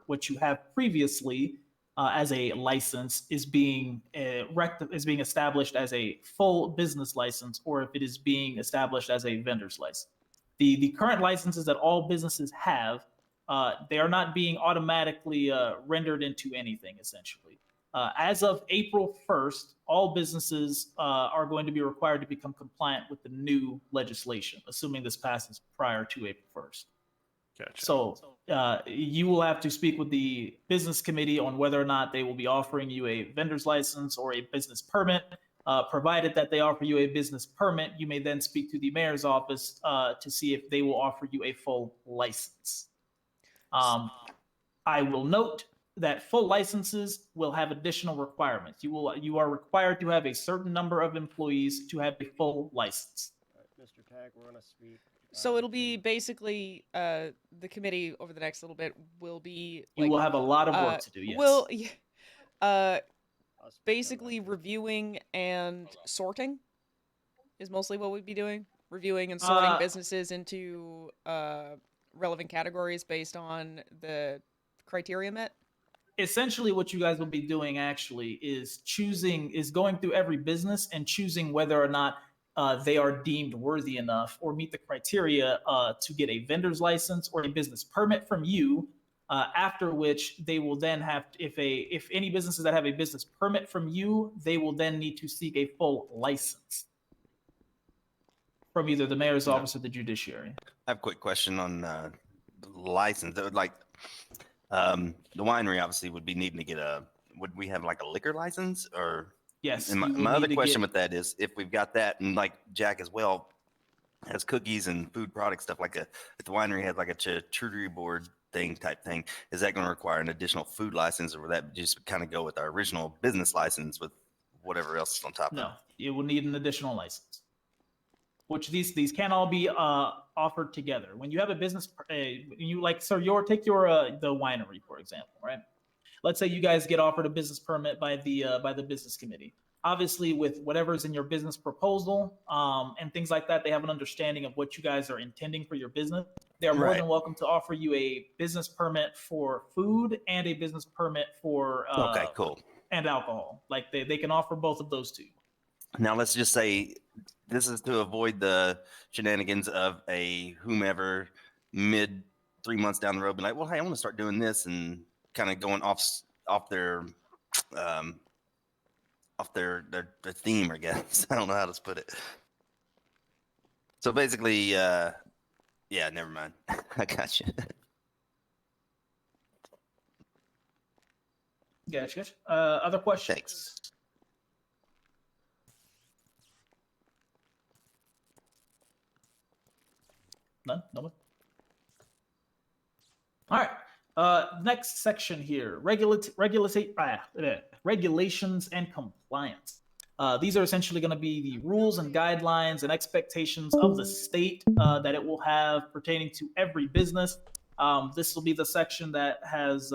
what you have previously as a license is being being established as a full business license, or if it is being established as a vendor's license. The current licenses that all businesses have, they are not being automatically rendered into anything, essentially. As of April 1st, all businesses are going to be required to become compliant with the new legislation, assuming this passes prior to April 1st. Gotcha. So you will have to speak with the business committee on whether or not they will be offering you a vendor's license or a business permit. Provided that they offer you a business permit, you may then speak to the mayor's office to see if they will offer you a full license. I will note that full licenses will have additional requirements. You are required to have a certain number of employees to have a full license. Mr. Tag, we're gonna speak. So it'll be basically the committee over the next little bit will be. You will have a lot of work to do. Yes. Will basically reviewing and sorting is mostly what we'd be doing. Reviewing and sorting businesses into relevant categories based on the criteria met. Essentially what you guys will be doing actually is going through every business and choosing whether or not they are deemed worthy enough or meet the criteria to get a vendor's license or a business permit from you. After which they will then have to, if any businesses that have a business permit from you, they will then need to seek a full license from either the mayor's office or the judiciary. I have a quick question on the license. That would the winery obviously would be needing to get would we have like a liquor license or? Yes. And my other question with that is if we've got that, and like Jack as well has cookies and food product stuff, like if the winery has like a charcuterie board type thing, is that going to require an additional food license, or would that just kind of go with our original business license with whatever else is on top of it? No, you will need an additional license. Which these can all be offered together. When you have a business, take the winery for example, right? Let's say you guys get offered a business permit by the business committee. Obviously, with whatever's in your business proposal and things like that, they have an understanding of what you guys are intending for your business. They are more than welcome to offer you a business permit for food and a business permit for okay, cool, and alcohol. Like they can offer both of those too. Now let's just say this is to avoid the shenanigans of a whomever mid 3 months down the road be like, well, hey, I want to start doing this, and kind of going off their theme, I guess. I don't know how to put it. So basically, yeah, never mind. I got you. Gotcha. Other questions? Thanks. None? No one? All right. Next section here, regulations and compliance. These are essentially going to be the rules and guidelines and expectations of the state that it will have pertaining to every business. This will be the section that has,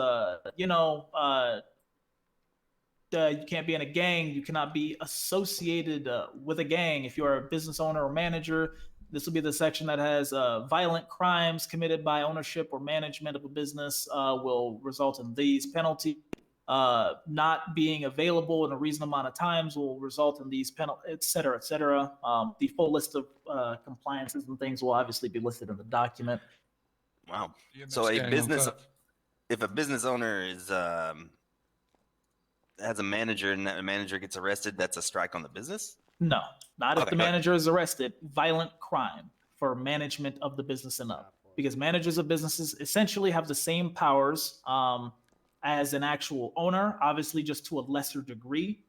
you can't be in a gang. You cannot be associated with a gang if you are a business owner or manager. This will be the section that has violent crimes committed by ownership or management of a business will result in these penalties. Not being available in a reasonable amount of times will result in these penalties, et cetera, et cetera. The full list of compliances and things will obviously be listed in the document. Wow. So if a business owner is has a manager and that manager gets arrested, that's a strike on the business? No, not if the manager is arrested. Violent crime for management of the business and up. Because managers of businesses essentially have the same powers as an actual owner, obviously just to a lesser degree.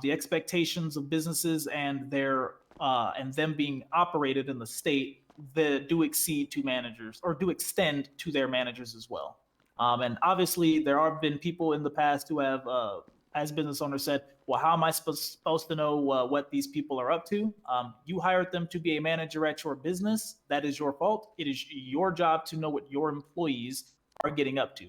The expectations of businesses and them being operated in the state that do exceed to managers or do extend to their managers as well. And obviously, there have been people in the past who have, as business owners, said, well, how am I supposed to know what these people are up to? You hired them to be a manager at your business. That is your fault. It is your job to know what your employees are getting up to.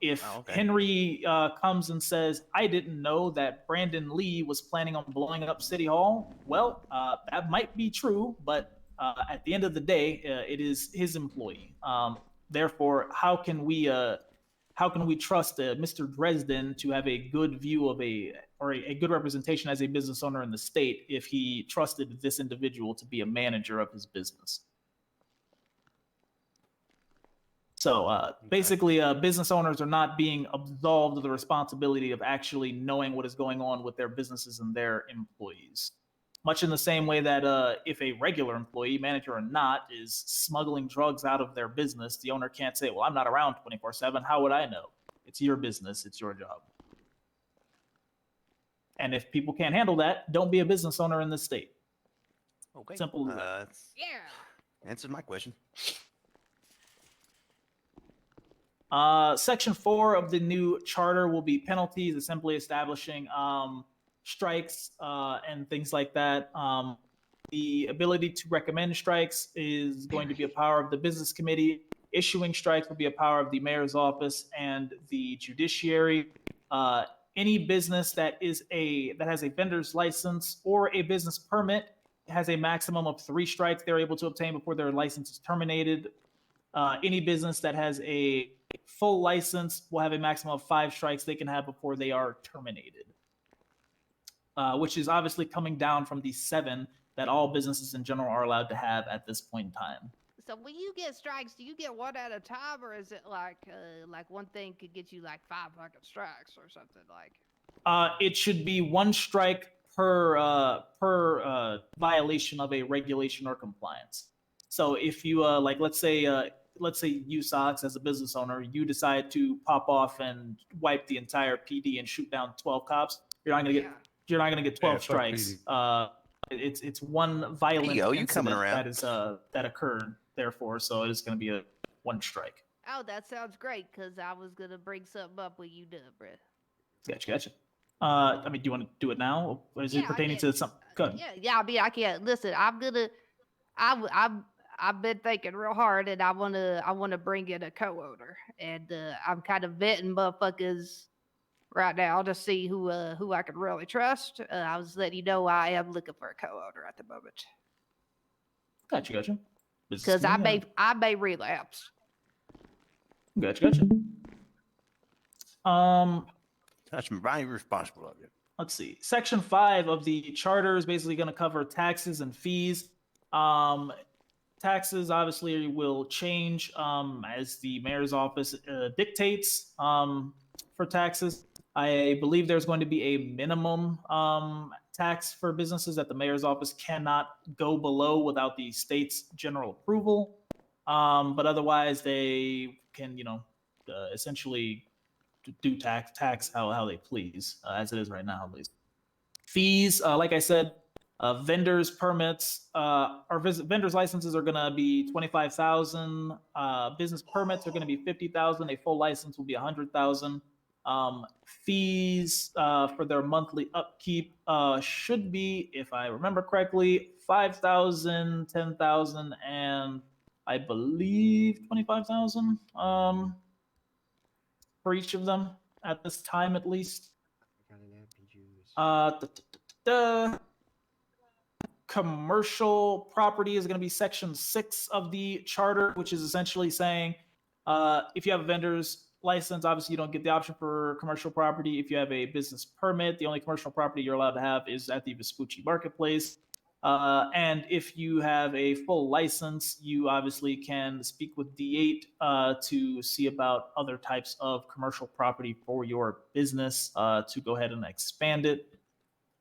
If Henry comes and says, I didn't know that Brandon Lee was planning on blowing up City Hall, well, that might be true, but at the end of the day, it is his employee. Therefore, how can we trust Mr. Dresden to have a good view of a good representation as a business owner in the state if he trusted this individual to be a manager of his business? So basically, business owners are not being absolved of the responsibility of actually knowing what is going on with their businesses and their employees. Much in the same way that if a regular employee, manager or not, is smuggling drugs out of their business, the owner can't say, well, I'm not around 24/7. How would I know? It's your business. It's your job. And if people can't handle that, don't be a business owner in this state. Okay. Simple as that. Yeah. Answered my question. Section 4 of the new charter will be penalties, assembly establishing strikes and things like that. The ability to recommend strikes is going to be a power of the business committee. Issuing strikes will be a power of the mayor's office and the judiciary. Any business that has a vendor's license or a business permit has a maximum of 3 strikes they're able to obtain before their license is terminated. Any business that has a full license will have a maximum of 5 strikes they can have before they are terminated, which is obviously coming down from the 7 that all businesses in general are allowed to have at this point in time. So when you get strikes, do you get one at a time, or is it like one thing could get you like 500 strikes or something like? It should be 1 strike per violation of a regulation or compliance. So if you let's say you, Sox, as a business owner, you decide to pop off and wipe the entire PD and shoot down 12 cops, you're not gonna get 12 strikes. It's 1 violent incident that occurred. Therefore, so it is going to be a 1 strike. Oh, that sounds great, because I was gonna bring something up when you done, Brett. Gotcha. I mean, do you want to do it now, or is it pertaining to something? Good. Yeah. I mean, I can't listen. I've been thinking real hard, and I wanna bring in a co-owner, and I'm kind of vetting motherfuckers right now to see who I can really trust. I was letting you know I am looking for a co-owner at the moment. Gotcha. Because I may relapse. Gotcha. That's very responsible of you. Let's see. Section 5 of the charter is basically going to cover taxes and fees. Taxes obviously will change as the mayor's office dictates for taxes. I believe there's going to be a minimum tax for businesses that the mayor's office cannot go below without the state's general approval. But otherwise, they can, essentially do tax how they please, as it is right now, at least. Fees, like I said, vendors permits or vendors licenses are going to be 25,000. Business permits are going to be 50,000. A full license will be 100,000. Fees for their monthly upkeep should be, if I remember correctly, 5,000, 10,000, and I believe 25,000 for each of them at this time, at least. Commercial property is going to be section 6 of the charter, which is essentially saying if you have a vendor's license, obviously you don't get the option for commercial property. If you have a business permit, the only commercial property you're allowed to have is at the Vespucci Marketplace. And if you have a full license, you obviously can speak with D8 to see about other types of commercial property for your business to go ahead and expand it.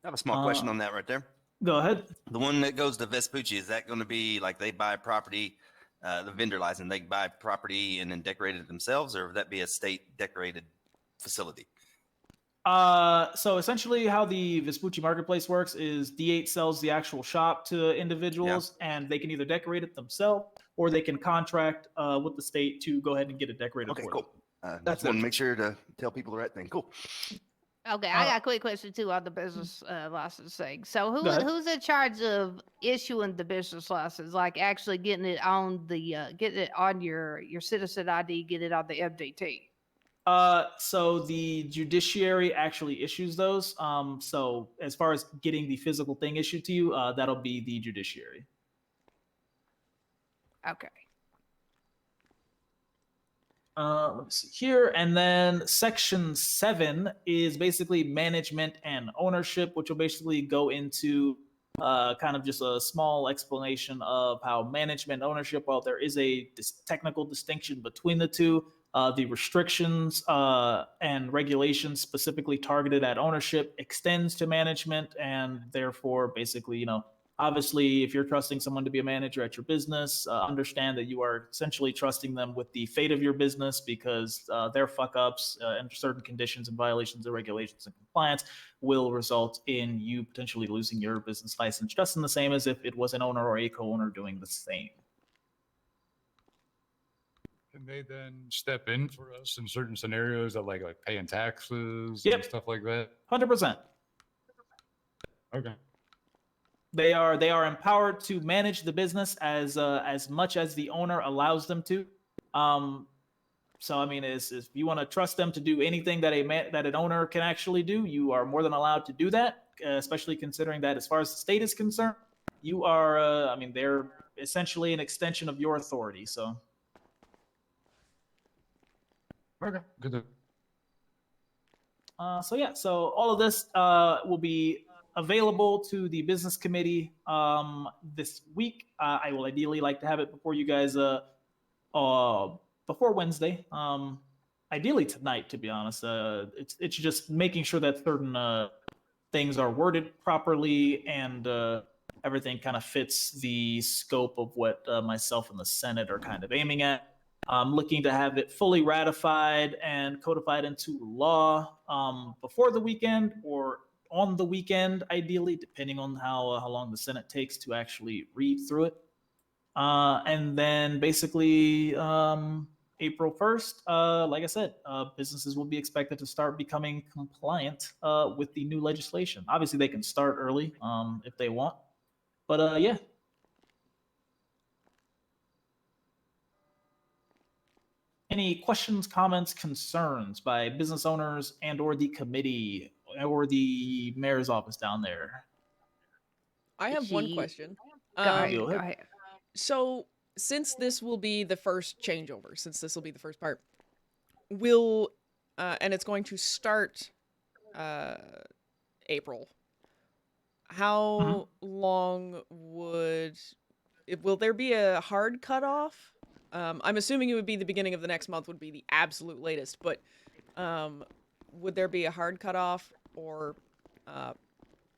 I have a small question on that right there. Go ahead. The one that goes to Vespucci, is that going to be like they buy property, the vendor license, they buy property and then decorate it themselves, or would that be a state decorated facility? So essentially how the Vespucci Marketplace works is D8 sells the actual shop to individuals, and they can either decorate it themselves or they can contract with the state to go ahead and get it decorated Okay, for cool. them. That's one. Make sure to tell people the right thing. Cool. Okay, I got a quick question too on the business license thing. So Go ahead. who's in charge of issuing the business license, like actually getting it on the getting it on your citizen ID, get it on the MDT? So the judiciary actually issues those. So as far as getting the physical thing issued to you, that'll be the judiciary. Okay. Let me see here. And then section 7 is basically management and ownership, which will basically go into kind of just a small explanation of how management and ownership, while there is a technical distinction between the two, the restrictions and regulations specifically targeted at ownership extends to management, and therefore basically, you know, obviously, if you're trusting someone to be a manager at your business, understand that you are essentially trusting them with the fate of your business, because their fuck ups and certain conditions and violations of regulations and compliance will result in you potentially losing your business license, just in the same as if it was an owner or a co-owner doing the same. Can they then step in for us in certain scenarios that like paying taxes Yep. and stuff like that? 100%. Okay. They are empowered to manage the business as much as the owner allows them to. So I mean, if you want to trust them to do anything that that an owner can actually do, you are more than allowed to do that. Especially considering that, as far as the state is concerned, you are. I mean, they're essentially an extension of your authority. So. Okay. Good. So yeah, so all of this will be available to the business committee this week. I will ideally like to have it before you guys before Wednesday. Ideally tonight, to be honest. It's just making sure that certain things are worded properly and everything kind of fits the scope of what myself and the Senate are kind of aiming at. I'm looking to have it fully ratified and codified into law before the weekend or on the weekend, ideally, depending on how long the Senate takes to actually read through it. And then basically April 1st, like I said, businesses will be expected to start becoming compliant with the new legislation. Obviously, they can start early if they want. But yeah. Any questions, comments, concerns by business owners and or the committee or the mayor's office down there? I have one question. Go ahead. So, since this will be the first changeover, since this will be the first part, will and it's going to start April. How long will there be a hard cutoff? I'm assuming it would be the beginning of the next month would be the absolute latest, but would there be a hard cutoff or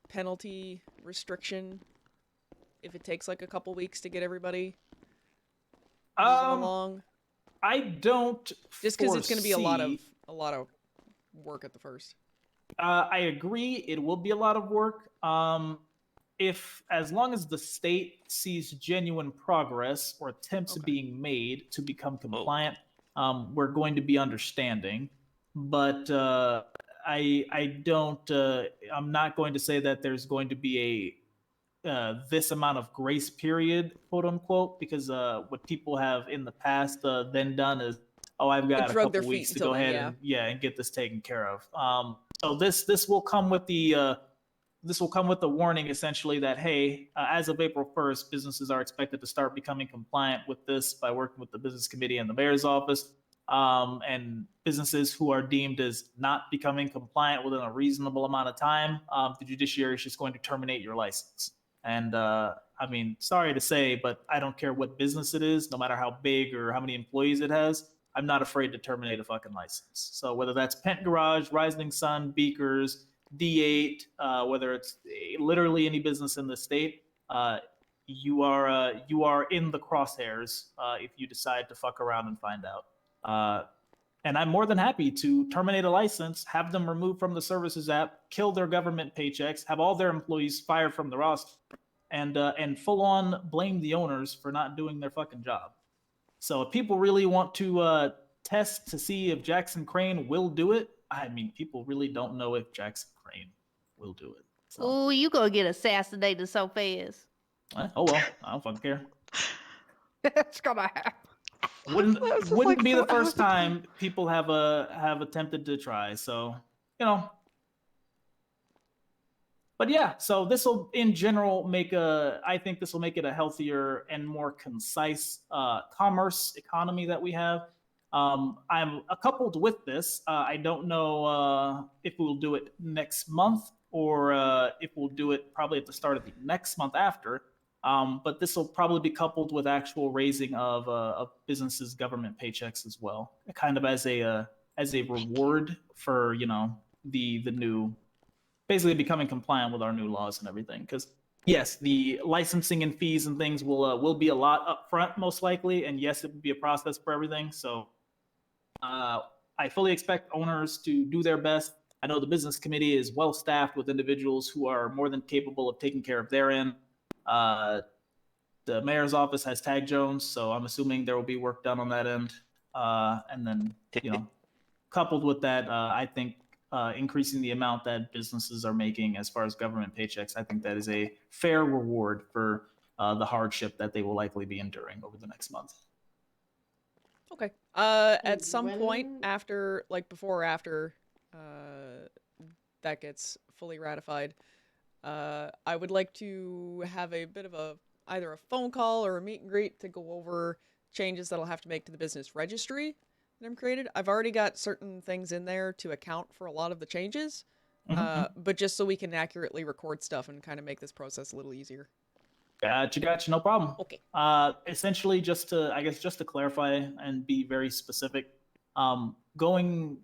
penalty restriction if it takes like a couple weeks to get everybody moving along? I don't. Just because it's going to be a lot of work at the first. I agree. It will be a lot of work. As long as the state sees genuine progress or attempts being made to become compliant, we're going to be understanding. But I don't. I'm not going to say that there's going to be this amount of grace period, quote unquote, because what people have in the past then done is, oh, I've got a couple weeks to go ahead and get this taken care of. So this will come with the warning, essentially, that hey, as of April 1st, businesses are expected to start becoming compliant with this by working with the business committee and the mayor's office. And businesses who are deemed as not becoming compliant within a reasonable amount of time, the judiciary is just going to terminate your license. And I mean, sorry to say, but I don't care what business it is, no matter how big or how many employees it has. I'm not afraid to terminate a fucking license. So whether that's Pent Garage, Rising Sun, Beakers, D8, whether it's literally any business in the state, you are in the crosshairs if you decide to fuck around and find out. And I'm more than happy to terminate a license, have them removed from the services app, kill their government paychecks, have all their employees fired from the roster, and full on blame the owners for not doing their fucking job. So if people really want to test to see if Jackson Crane will do it, I mean, people really don't know if Jackson Crane will do it. So, Ooh, you gonna get assassinated so fast. oh well, I don't fucking care. It's gonna happen. Wouldn't I was just wouldn't like, be so the first out of time people have attempted to try. So, you know. But yeah, so this will in general I think this will make it a healthier and more concise commerce economy that we have. I'm coupled with this. I don't know if we'll do it next month or if we'll do it probably at the start of the next month after. But this will probably be coupled with actual raising of businesses' government paychecks as well, kind of as a reward for the new, basically becoming compliant with our new laws and everything. Because yes, the licensing and fees and things will be a lot upfront most likely, and yes, it will be a process for everything. So I fully expect owners to do their best. I know the business committee is well staffed with individuals who are more than capable of taking care of their end. The mayor's office has Tag Jones, so I'm assuming there will be work done on that end. And then, coupled with that, I think increasing the amount that businesses are making as far as government paychecks, I think that is a fair reward for the hardship that they will likely be enduring over the next month. Okay. At some point when- after, like before or after that gets fully ratified, I would like to have a bit of either a phone call or a meet and greet to go over changes that I'll have to make to the business registry that I'm created. I've already got certain things in there to account for a lot of the changes, but just so we can accurately record stuff and kind of make this process a little easier. Gotcha, no problem. Okay. Essentially, just to clarify and be very specific, going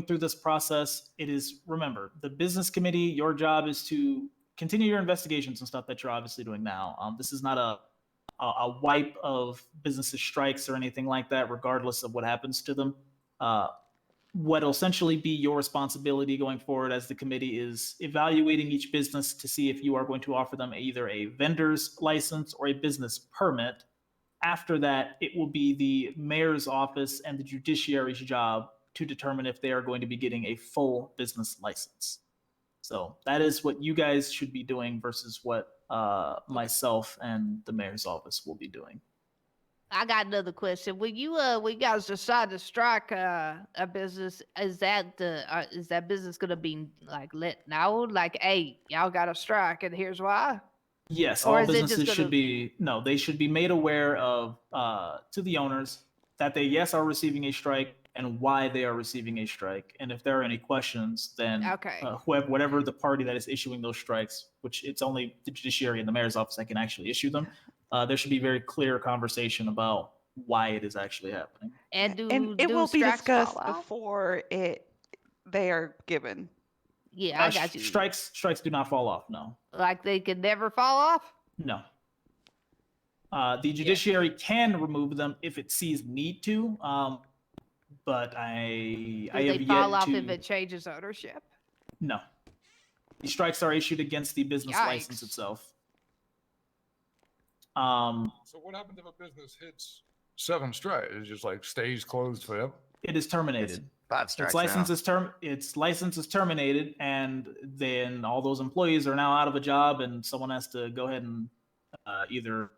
through this process, it is, remember, the business committee, your job is to continue your investigations and stuff that you're obviously doing now. This is not a wipe of businesses' strikes or anything like that, regardless of what happens to them. What will essentially be your responsibility going forward as the committee is evaluating each business to see if you are going to offer them either a vendor's license or a business permit. After that, it will be the mayor's office and the judiciary's job to determine if they are going to be getting a full business license. So that is what you guys should be doing versus what myself and the mayor's office will be doing. I got another question. When you guys decide to strike a business, is that business gonna be like let know, like, hey, y'all got a strike and here's why? Yes, Or all is it just businesses gonna- they should be made aware of to the owners that they are receiving a strike and why they are receiving a strike. And if there are any questions, then Okay. whatever the party that is issuing those strikes, which it's only the judiciary and the mayor's office that can actually issue them, there should be very clear conversation about why it is actually happening. And And it do will be strikes fall discussed off? before they are given. Yeah, I got you. Strikes do not fall off. No. Like they could never fall off? No. The judiciary can remove them if it sees need to, but I Do have they fall yet off to. if it changes ownership? No. The strikes are issued against the business license Yikes. itself. So what happens if a business hits 7 strikes? It just like stays closed forever? It is terminated. 5 strikes Its license is terminated, and then all those employees are now out of a job, and someone has to go ahead and either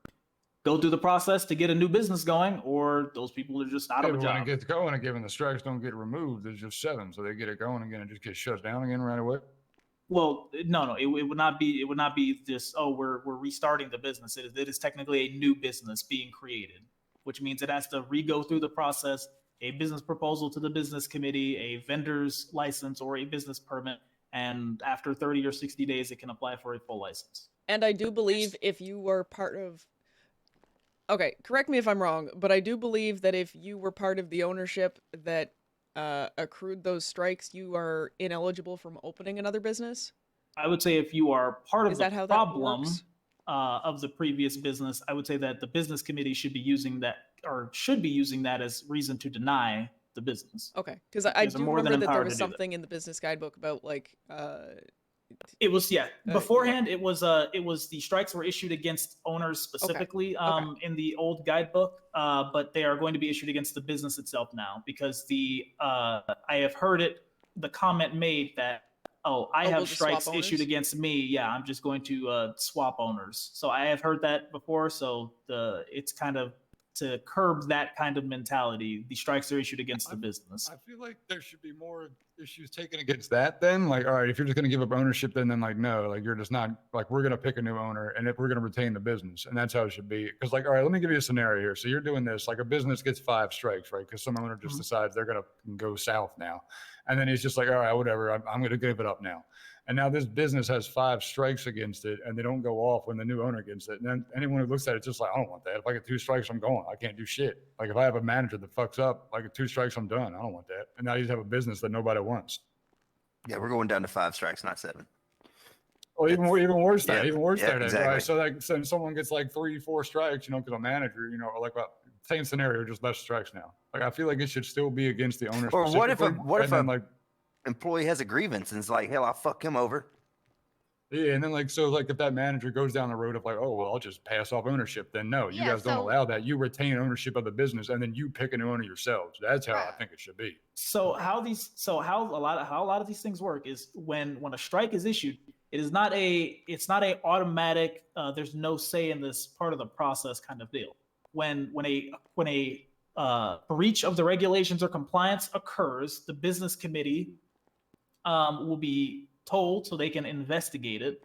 go through the process to get a new business going, or those people are just out of a When job. it gets going again, the strikes don't get removed. There's just 7, so they get it going again and just get shut down again right away. Well, no, it would not be. It would not be just, oh, we're restarting the business. It is technically a new business being created, which means it has to re-go through the process, a business proposal to the business committee, a vendor's license, or a business permit, and after 30 or 60 days, it can apply for a full license. And I do believe if you were part of... Okay, correct me if I'm wrong, but I do believe that if you were part of the ownership that accrued those strikes, you are ineligible from opening another business? I would say if you are part of Is the that how that problem works? of the previous business, I would say that the business committee should be using that as reason to deny the business. Okay, because I Because they're do more than remember that there empowered was to do that. something in the business guidebook about like It was yeah. beforehand. It was the strikes were issued against owners specifically in the old guidebook, but they are going to be issued against the business itself now because I have heard the comment made that I have we'll just swap strikes issued owners? against me. Yeah, I'm just going to swap owners. So I have heard that before. So it's kind of to curb that kind of mentality. The strikes are issued against the business. I feel like there should be more issues taken against that then. Like, all right, if you're just going to give up ownership, then like, no, like you're just not like, we're going to pick a new owner and if we're going to retain the business. And that's how it should be. Cause like, all right, let me give you a scenario here. So you're doing this, like a business gets 5 strikes, right? Cause some owner just decides they're going to go south now. And then he's just like, all right, whatever, I'm going to give it up now. And now this business has 5 strikes against it and they don't go off when the new owner gets it. And then anyone who looks at it just like, I don't want that. If I get 2 strikes, I'm going. I can't do shit. Like if I have a manager that fucks up, like 2 strikes, I'm done. I don't want that. And now you just have a business that nobody wants. Yeah, we're going down to 5 strikes, not 7. Well, even worse than yeah, even worse yeah, than exactly. right? So like, so someone gets like 3, 4 strikes, because a manager, or like same scenario, just less strikes now. Like I feel like it should still be against the owner. Or what if like employee has a grievance and it's like, hell, I'll fuck him over. Yeah, and then like if that manager goes down the road of like, oh well, I'll just pass off ownership, then no, you Yeah, guys don't so- allow that. You retain ownership of the business, and then you pick a new owner yourselves. That's how I think it should be. So how a lot of these things work is when a strike is issued, it's not a automatic. There's no say in this part of the process kind of deal. When a breach of the regulations or compliance occurs, the business committee will be told so they can investigate it.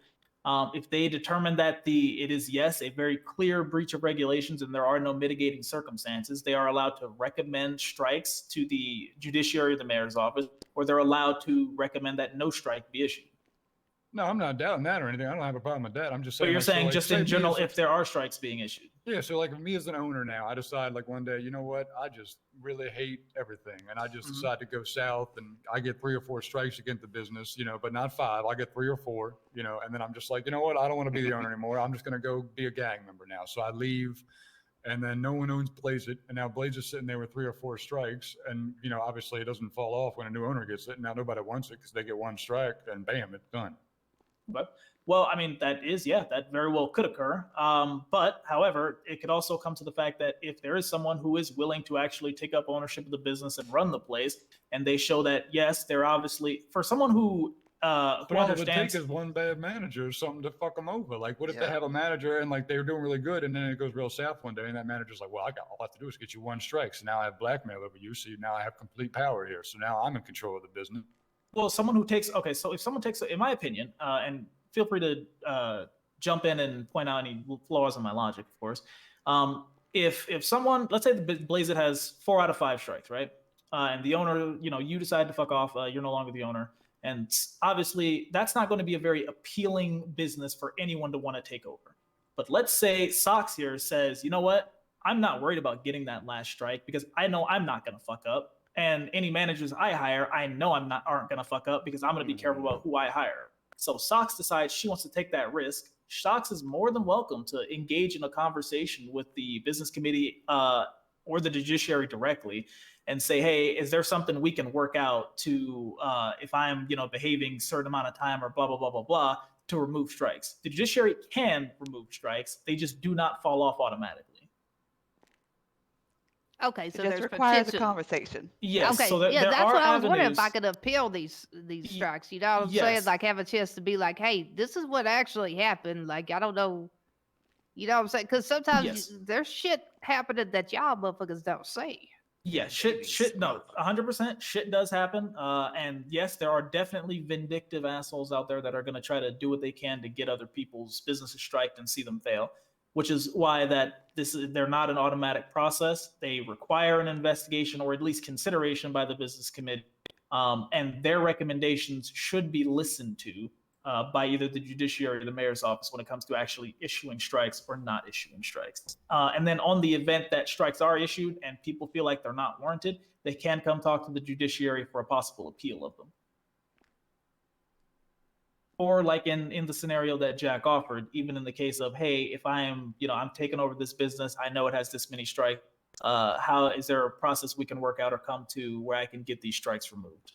If they determine that it is a very clear breach of regulations and there are no mitigating circumstances, they are allowed to recommend strikes to the judiciary or the mayor's office, or they're allowed to recommend that no strike be issued. No, I'm not doubting that or anything. I don't have a problem with that. I'm just saying. But you're like, so, saying like, just say in me general, as a- if there are strikes being issued. Yeah, so like me as an owner now, I decide like one day, you know what, I just really hate everything. And I just decide to go south and I get 3 or 4 strikes against the business, but not 5. I get 3 or 4, and then I'm just like, you know what, I don't want to be the owner anymore. I'm just going to go be a gang member now. So I leave and then no one owns Blaze It. And now Blaze is sitting there with 3 or 4 strikes. And, obviously it doesn't fall off when a new owner gets it. And now nobody wants it because they get 1 strike and bam, it's done. But well, I mean, that very well could occur. But however, it could also come to the fact that if there is someone who is willing to actually take up ownership of the business and run the place, and they show that, yes, they're obviously, for someone who But all it would take understands. is one bad manager or something to fuck them over. Like, what if they Yeah. have a manager and like they're doing really good, and then it goes real south one day, and that manager's like, "Well, all I have to do is get you 1 strike, so now I have blackmail over you. So now I have complete power here. So now I'm in control of the business." Well, someone who takes, okay, so if someone takes, in my opinion, and feel free to jump in and point out any flaws in my logic, of course. If someone, let's say the Blaze It has 4 out of 5 strikes, right? And the owner, you decide to fuck off, you're no longer the owner. And obviously that's not going to be a very appealing business for anyone to want to take over. But let's say Sox here says, you know what? I'm not worried about getting that last strike because I know I'm not going to fuck up. And any managers I hire, I know aren't going to fuck up because I'm going to be careful about who I hire. So Sox decides she wants to take that risk. Sox is more than welcome to engage in a conversation with the business committee or the judiciary directly and say, hey, is there something we can work out to, if I'm, behaving a certain amount of time or blah, blah, blah, blah, blah, to remove strikes. The judiciary can remove strikes. They just do not fall off automatically. Okay, It so just there's requires a potential. conversation. Yes. Okay, So there that's are what I was wondering if I avenues. could appeal these strikes. You know what I'm Yes. saying? Like have a chance to be like, hey, this is what actually happened. Like I don't know. You know what I'm saying? Because sometimes Yes. there's shit happening that y'all motherfuckers don't see. Yeah, shit, no, 100% shit does happen. And yes, there are definitely vindictive assholes out there that are going to try to do what they can to get other people's businesses striked and see them fail, which is why they're not an automatic process. They require an investigation or at least consideration by the business committee. And their recommendations should be listened to by either the judiciary or the mayor's office when it comes to actually issuing strikes or not issuing strikes. And then on the event that strikes are issued and people feel like they're not warranted, they can come talk to the judiciary for a possible appeal of them. Or like in the scenario that Jack offered, even in the case of, hey, if I am, I'm taking over this business, I know it has this many strikes, how is there a process we can work out or come to where I can get these strikes removed?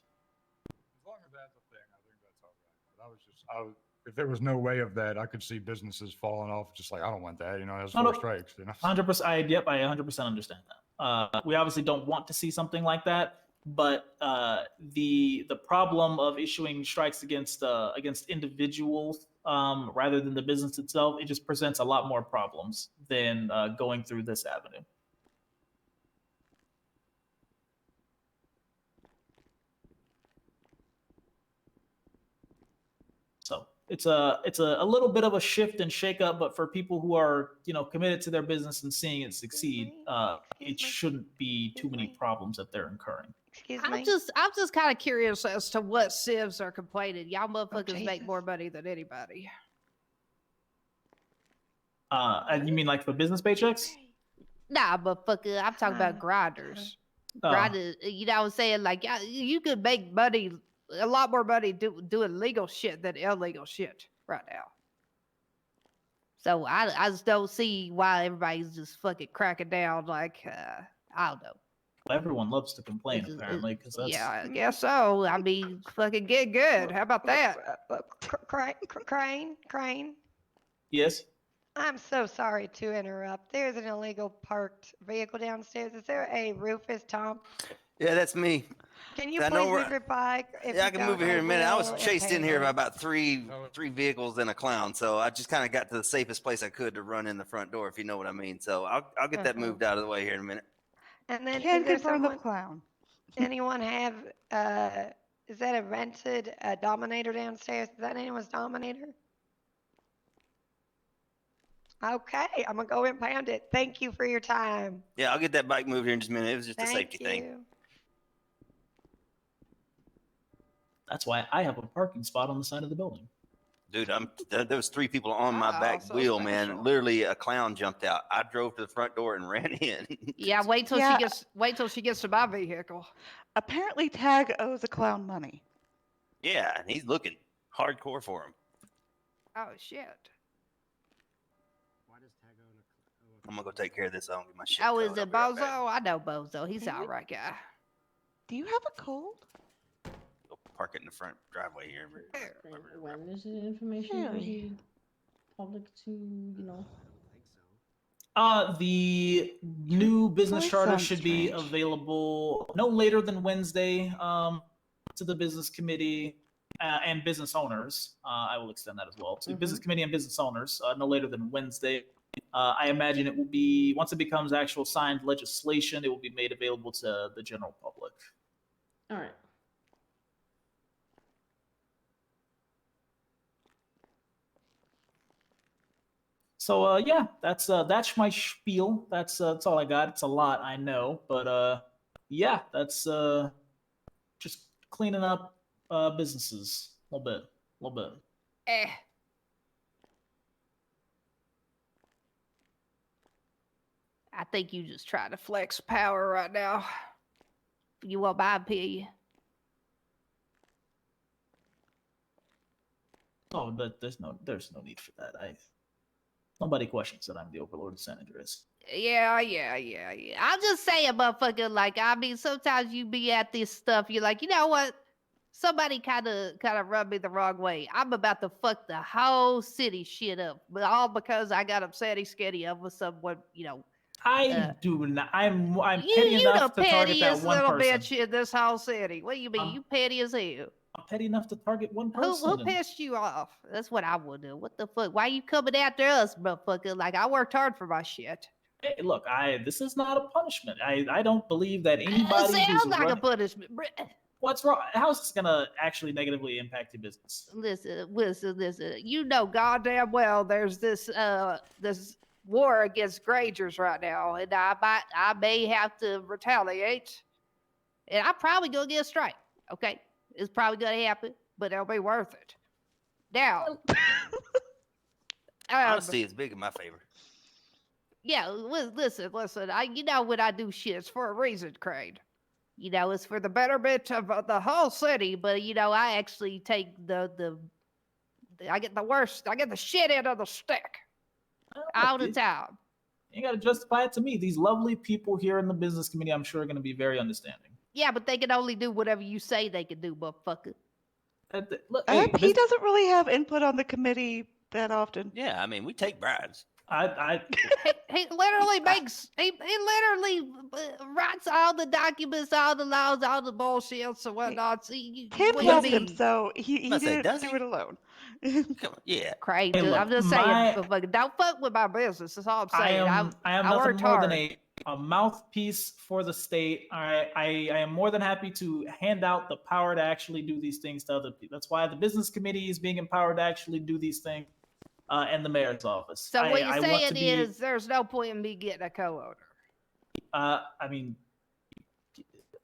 As long as that's a thing, I think that's all right. But if there was no way of that, I could see businesses falling off. Just like I don't want that. That's No, four no. strikes. 100%. I 100% understand that. We obviously don't want to see something like that, but the problem of issuing strikes against individuals rather than the business itself, it just presents a lot more problems than going through this avenue. So it's a little bit of a shift and shake up, but for people who are committed to their business and seeing it succeed, it shouldn't be too many problems that they're incurring. Excuse I'm me. just kind of curious as to what civs are complaining. Y'all motherfuckers make Jesus. more money than anybody. And you mean like for business paychecks? Nah, motherfucker, I'm talking about grinders. Oh. Grinders, you know what I'm saying? Like, you could make money, a lot more money doing legal shit than illegal shit right now. So I just don't see why everybody's just fucking cracking down. Like, I don't know. Everyone loves to complain, apparently, because that's Yeah, I guess so. I mean, fucking get good. How about that? Crane. Yes. I'm so sorry to interrupt. There's an illegal parked vehicle downstairs. Is there a Rufus Tom? Yeah, that's me. Can you I know please where- move your bike? If Yeah, I you can don't, move it here in a minute. I was will chased in here impound by it. about three vehicles and a clown, so I just kind of got to the safest place I could to run in the front door, if you know what I mean. So I'll get that moved out of the way here in a minute. And then Can is there confirm the someone, clown. anyone have, is that a rented Dominator downstairs? Is that anyone's Dominator? Okay, I'm gonna go impound it. Thank you for your time. Yeah, I'll get that bike moved here in just a minute. It was just a Thank safety thing. you. That's why I have a parking spot on the side of the building. Dude, there was three people on my back so wheel, special. man. Literally, a clown jumped out. I drove to the front door and ran in. Yeah, wait till Yeah. she gets to my vehicle. Apparently, Tag owes a clown money. Yeah, and he's looking hardcore for him. Oh shit. Why does Tag own a I'm gonna go take care of this. I don't get my shit. Oh, is towed. it I'll be right back. Bozo? I know Bozo. He's Hey, all right guy. Do you have a cold? Go park it in the front driveway here. When is the information Really? usually public to, The new business That charter sounds should be strange. available no later than Wednesday to the business committee and business owners. I will extend that as well to business committee and business owners no later than Wednesday. I imagine it will be, once it becomes actual signed legislation, it will be made available to the general public. all right. So yeah, that's my spiel. That's all I got. It's a lot, I know, but yeah, that's just cleaning up businesses a little bit. Eh. I think you just trying to flex power right now. You want my opinion? Oh, but there's no need for that. Nobody questions that I'm the Overlord of San Andreas. Yeah. I'm just saying, motherfucker. Like, I mean, sometimes you be at this stuff. You're like, you know what? Somebody kind of rubbed me the wrong way. I'm about to fuck the whole city shit up, but all because I got upsetty skitty over someone. I do not. I'm petty You enough the to target that pettiest one little person. bitch in this whole city. What do you mean? You petty as hell. I'm petty enough to target one person. Who pissed you off? That's what I would do. What the fuck? Why you coming after us, motherfucker? Like, I worked hard for my shit. Hey, look, this is not a punishment. I don't believe that It anybody sounds who's like a running- punishment. What's wrong? How is this gonna actually negatively impact your business? Listen. You know goddamn well there's this war against Grangers right now, and I may have to retaliate, and I'm probably gonna get a strike. Okay, it's probably gonna happen, but it'll be worth it. Now, Honesty is big in my favor. yeah, listen. You know when I do shit, it's for a reason, Crane. It's for the betterment of the whole city, but I actually take I get the worst. I get the shit end of the stick all the time. You got to justify it to me. These lovely people here in the business committee, I'm sure, are going to be very understanding. Yeah, but they can only do whatever you say they can do, motherfucker. Look, hey, He doesn't really have input on the committee that often. Yeah, I mean, we take bribes. He literally makes, he literally writes all the documents, all the laws, all the bullshit and whatnot. Tim What do you helped him, mean? so he Must say, didn't does do he? it alone. Come on, yeah. Crazy. Hey, look, I'm just saying, motherfucker, don't fuck with my business. That's all I'm I saying. am I nothing worked more hard. than a mouthpiece for the state. All right, I am more than happy to hand out the power to actually do these things to other people. That's why the business committee is being empowered to actually do these things, and the mayor's office. So what I you're want saying to be, is there's no point in me getting a co-owner. I mean,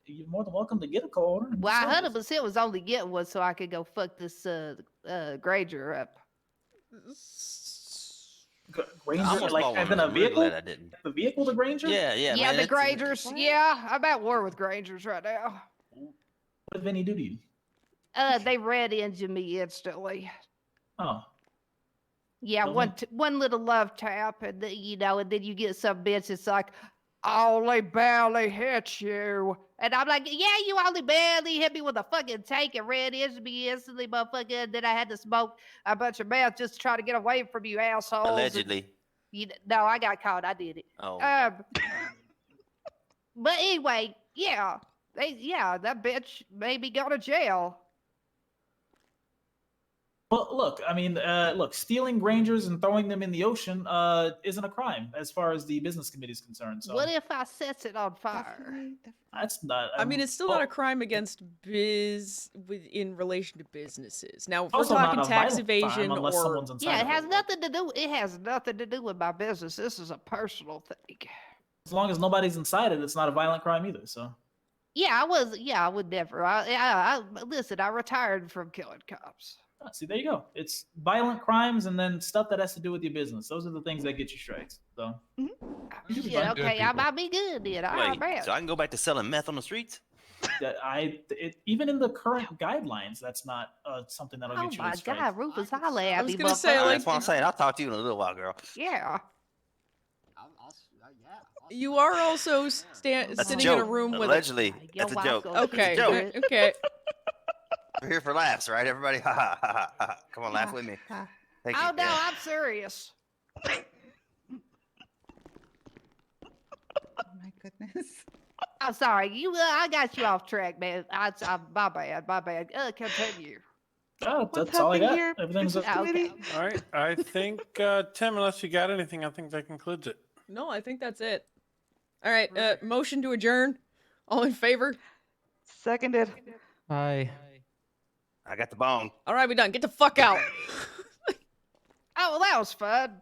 you're more than welcome to get a co-owner. Well, I 100% was only getting one so I could go fuck this Granger up. Granger, almost like bought as one in a of those. Really vehicle? glad I didn't. The vehicle, the Granger? Yeah, Yeah, man, the it's- Grangers. Yeah, I'm at war with Grangers right now. What did Vinny do to you? They red engine me instantly. Oh, Yeah, Okay. one little love tap, and then, and then you get some bitch that's like, I only barely hit you. And I'm like, yeah, you only barely hit me with a fucking tank and red engine me instantly, motherfucker. And then I had to smoke a bunch of meth just to try to get away from you assholes. And Allegedly. no, I got caught. I did it. Oh. But anyway, yeah. That bitch made me go to jail. well, look, I mean, look, stealing Grangers and throwing them in the ocean isn't a crime as far as the business committee is concerned. So What if I set it on fire? that's not. I mean, it's still not well, a crime against in relation to businesses. Now, if we're also not talking a tax violent crime evasion unless or someone's inside Yeah, it of has nothing to do. It has nothing to do with my business. This is a personal thing. As long as nobody's inside it, it's not a violent crime either. So Yeah, I would never. I listen. I retired from killing cops. see, there you go. It's violent crimes and then stuff that has to do with your business. Those are the things that get you strikes. So Shit, good okay, I people. might be good then. All right, Wait, man. so I can go back to selling meth on the streets? even in the current guidelines, that's not something that'll Oh get you. my a strike. God, Rufus, holla at I was me, gonna say, motherfucker. like, That's what I'm saying. I'll talk to you in a little while, girl. Yeah. you are also That's a sitting joke. in a room with. Allegedly. Your That's a wife joke. gonna Okay, It's a joke. okay. We're here for laughs, right, everybody? Ha ha ha ha, ha. Come on, laugh with me. Thank you. Oh no, Yeah. I'm serious. Oh my goodness. I'm sorry. I got you off track, man. My bad. Continue. Oh, What's that's all I got. happening here? Everything's Business Okay. committee? All right. I think, Tim, unless you got anything, I think that concludes it. No, I think that's it. All right, motion to adjourn. All in favor? Seconded. Hi. I got the bone. All right, we done. Get the fuck out. Oh, well, that was fun.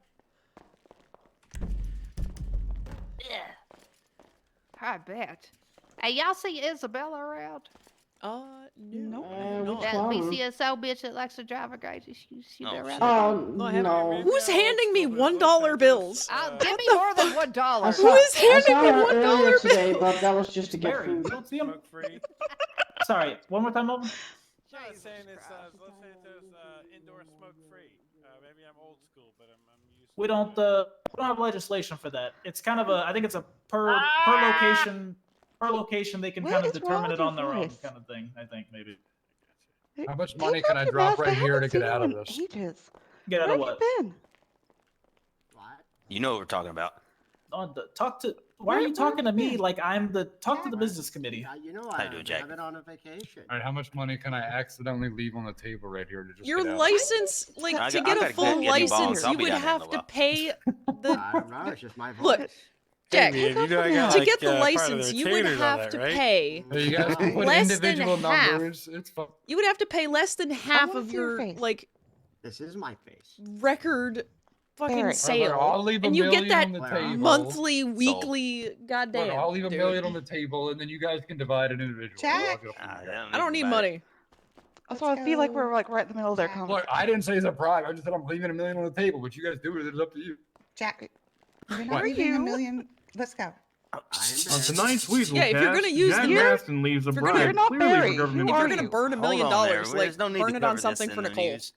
Yeah. I bet. Hey, y'all see Isabella around? No. Which That one? BCSO bitch that likes to drive a crazy. She been around? Oh, No, I haven't. no. Who's handing me $1 bills? Give me more than $1. I Who is I handing saw me her earlier $1 today, bills? but that was just to get Barry, food. you don't see him? Smoke free. Sorry, one more time, Melvin. Yeah, saying it's, let's say it's indoor smoke free. Maybe I'm old school, but I'm used to We don't have legislation for that. It's kind of I think it's a per location they can What kind of is wrong determine with it on your their own voice? kind of thing. I think maybe How much He money can I fucking drop messed. right I here to haven't get seen out him of in this? ages. get out Where of have what? you been? You know what we're talking about. Talk to. Why are you talking to me Yeah. like I'm the talk to the business committee? You know, How you doing, Jack? I've been on a vacation. All right, how much money can I accidentally leave on the table right here to just Your get out? license, like I to got- get I a gotta full get new bonds. license, I'll you be would down there in a have to while. pay the. I don't know. It's just my voice. Look, Jack, Hey, you know I got, to like, get the part of license, their you would taters on have that, to right? pay. Hey, you guys can put Less than individual half. numbers. It's fun. You would have to pay less than half wanna of see your your face. like This is my face. record fucking Barry. All right, sale, look, I'll leave a and you get million that on the Well, table. monthly, weekly. Look, Goddamn, I'll leave a dude. million on the table, and then you guys can divide it individually. Jack? I don't need money. Also, I feel like we're like right in the middle of their Look, conversation. Look, I didn't say it's a bribe. I just said I'm leaving a million on the table. What you guys do with it is up to you. Jack, you're What? not leaving a You? million. Let's go. Tonight's weasel Yeah, if you're cast, gonna use Jack the- Maston leaves a if you're gonna- bribe You're not clearly Barry. for government Who If are you're purposes. gonna you? burn $1 million, Hold on there. like There's no need burn to it on cover this something in for the Nicole. news.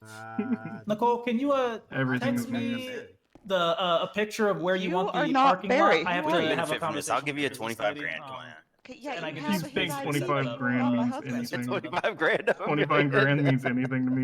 Nicole, can you Everything text that me a picture of where you, You want are the not parking Barry. lot, I have Who to are you? have a Benefit from this. I'll conversation give you a with the 25 facility, grand. Come on. Okay, yeah, and I you can have just his think ID. 25 You grand are my means husband. anything. 25 grand. 25 grand means anything to me.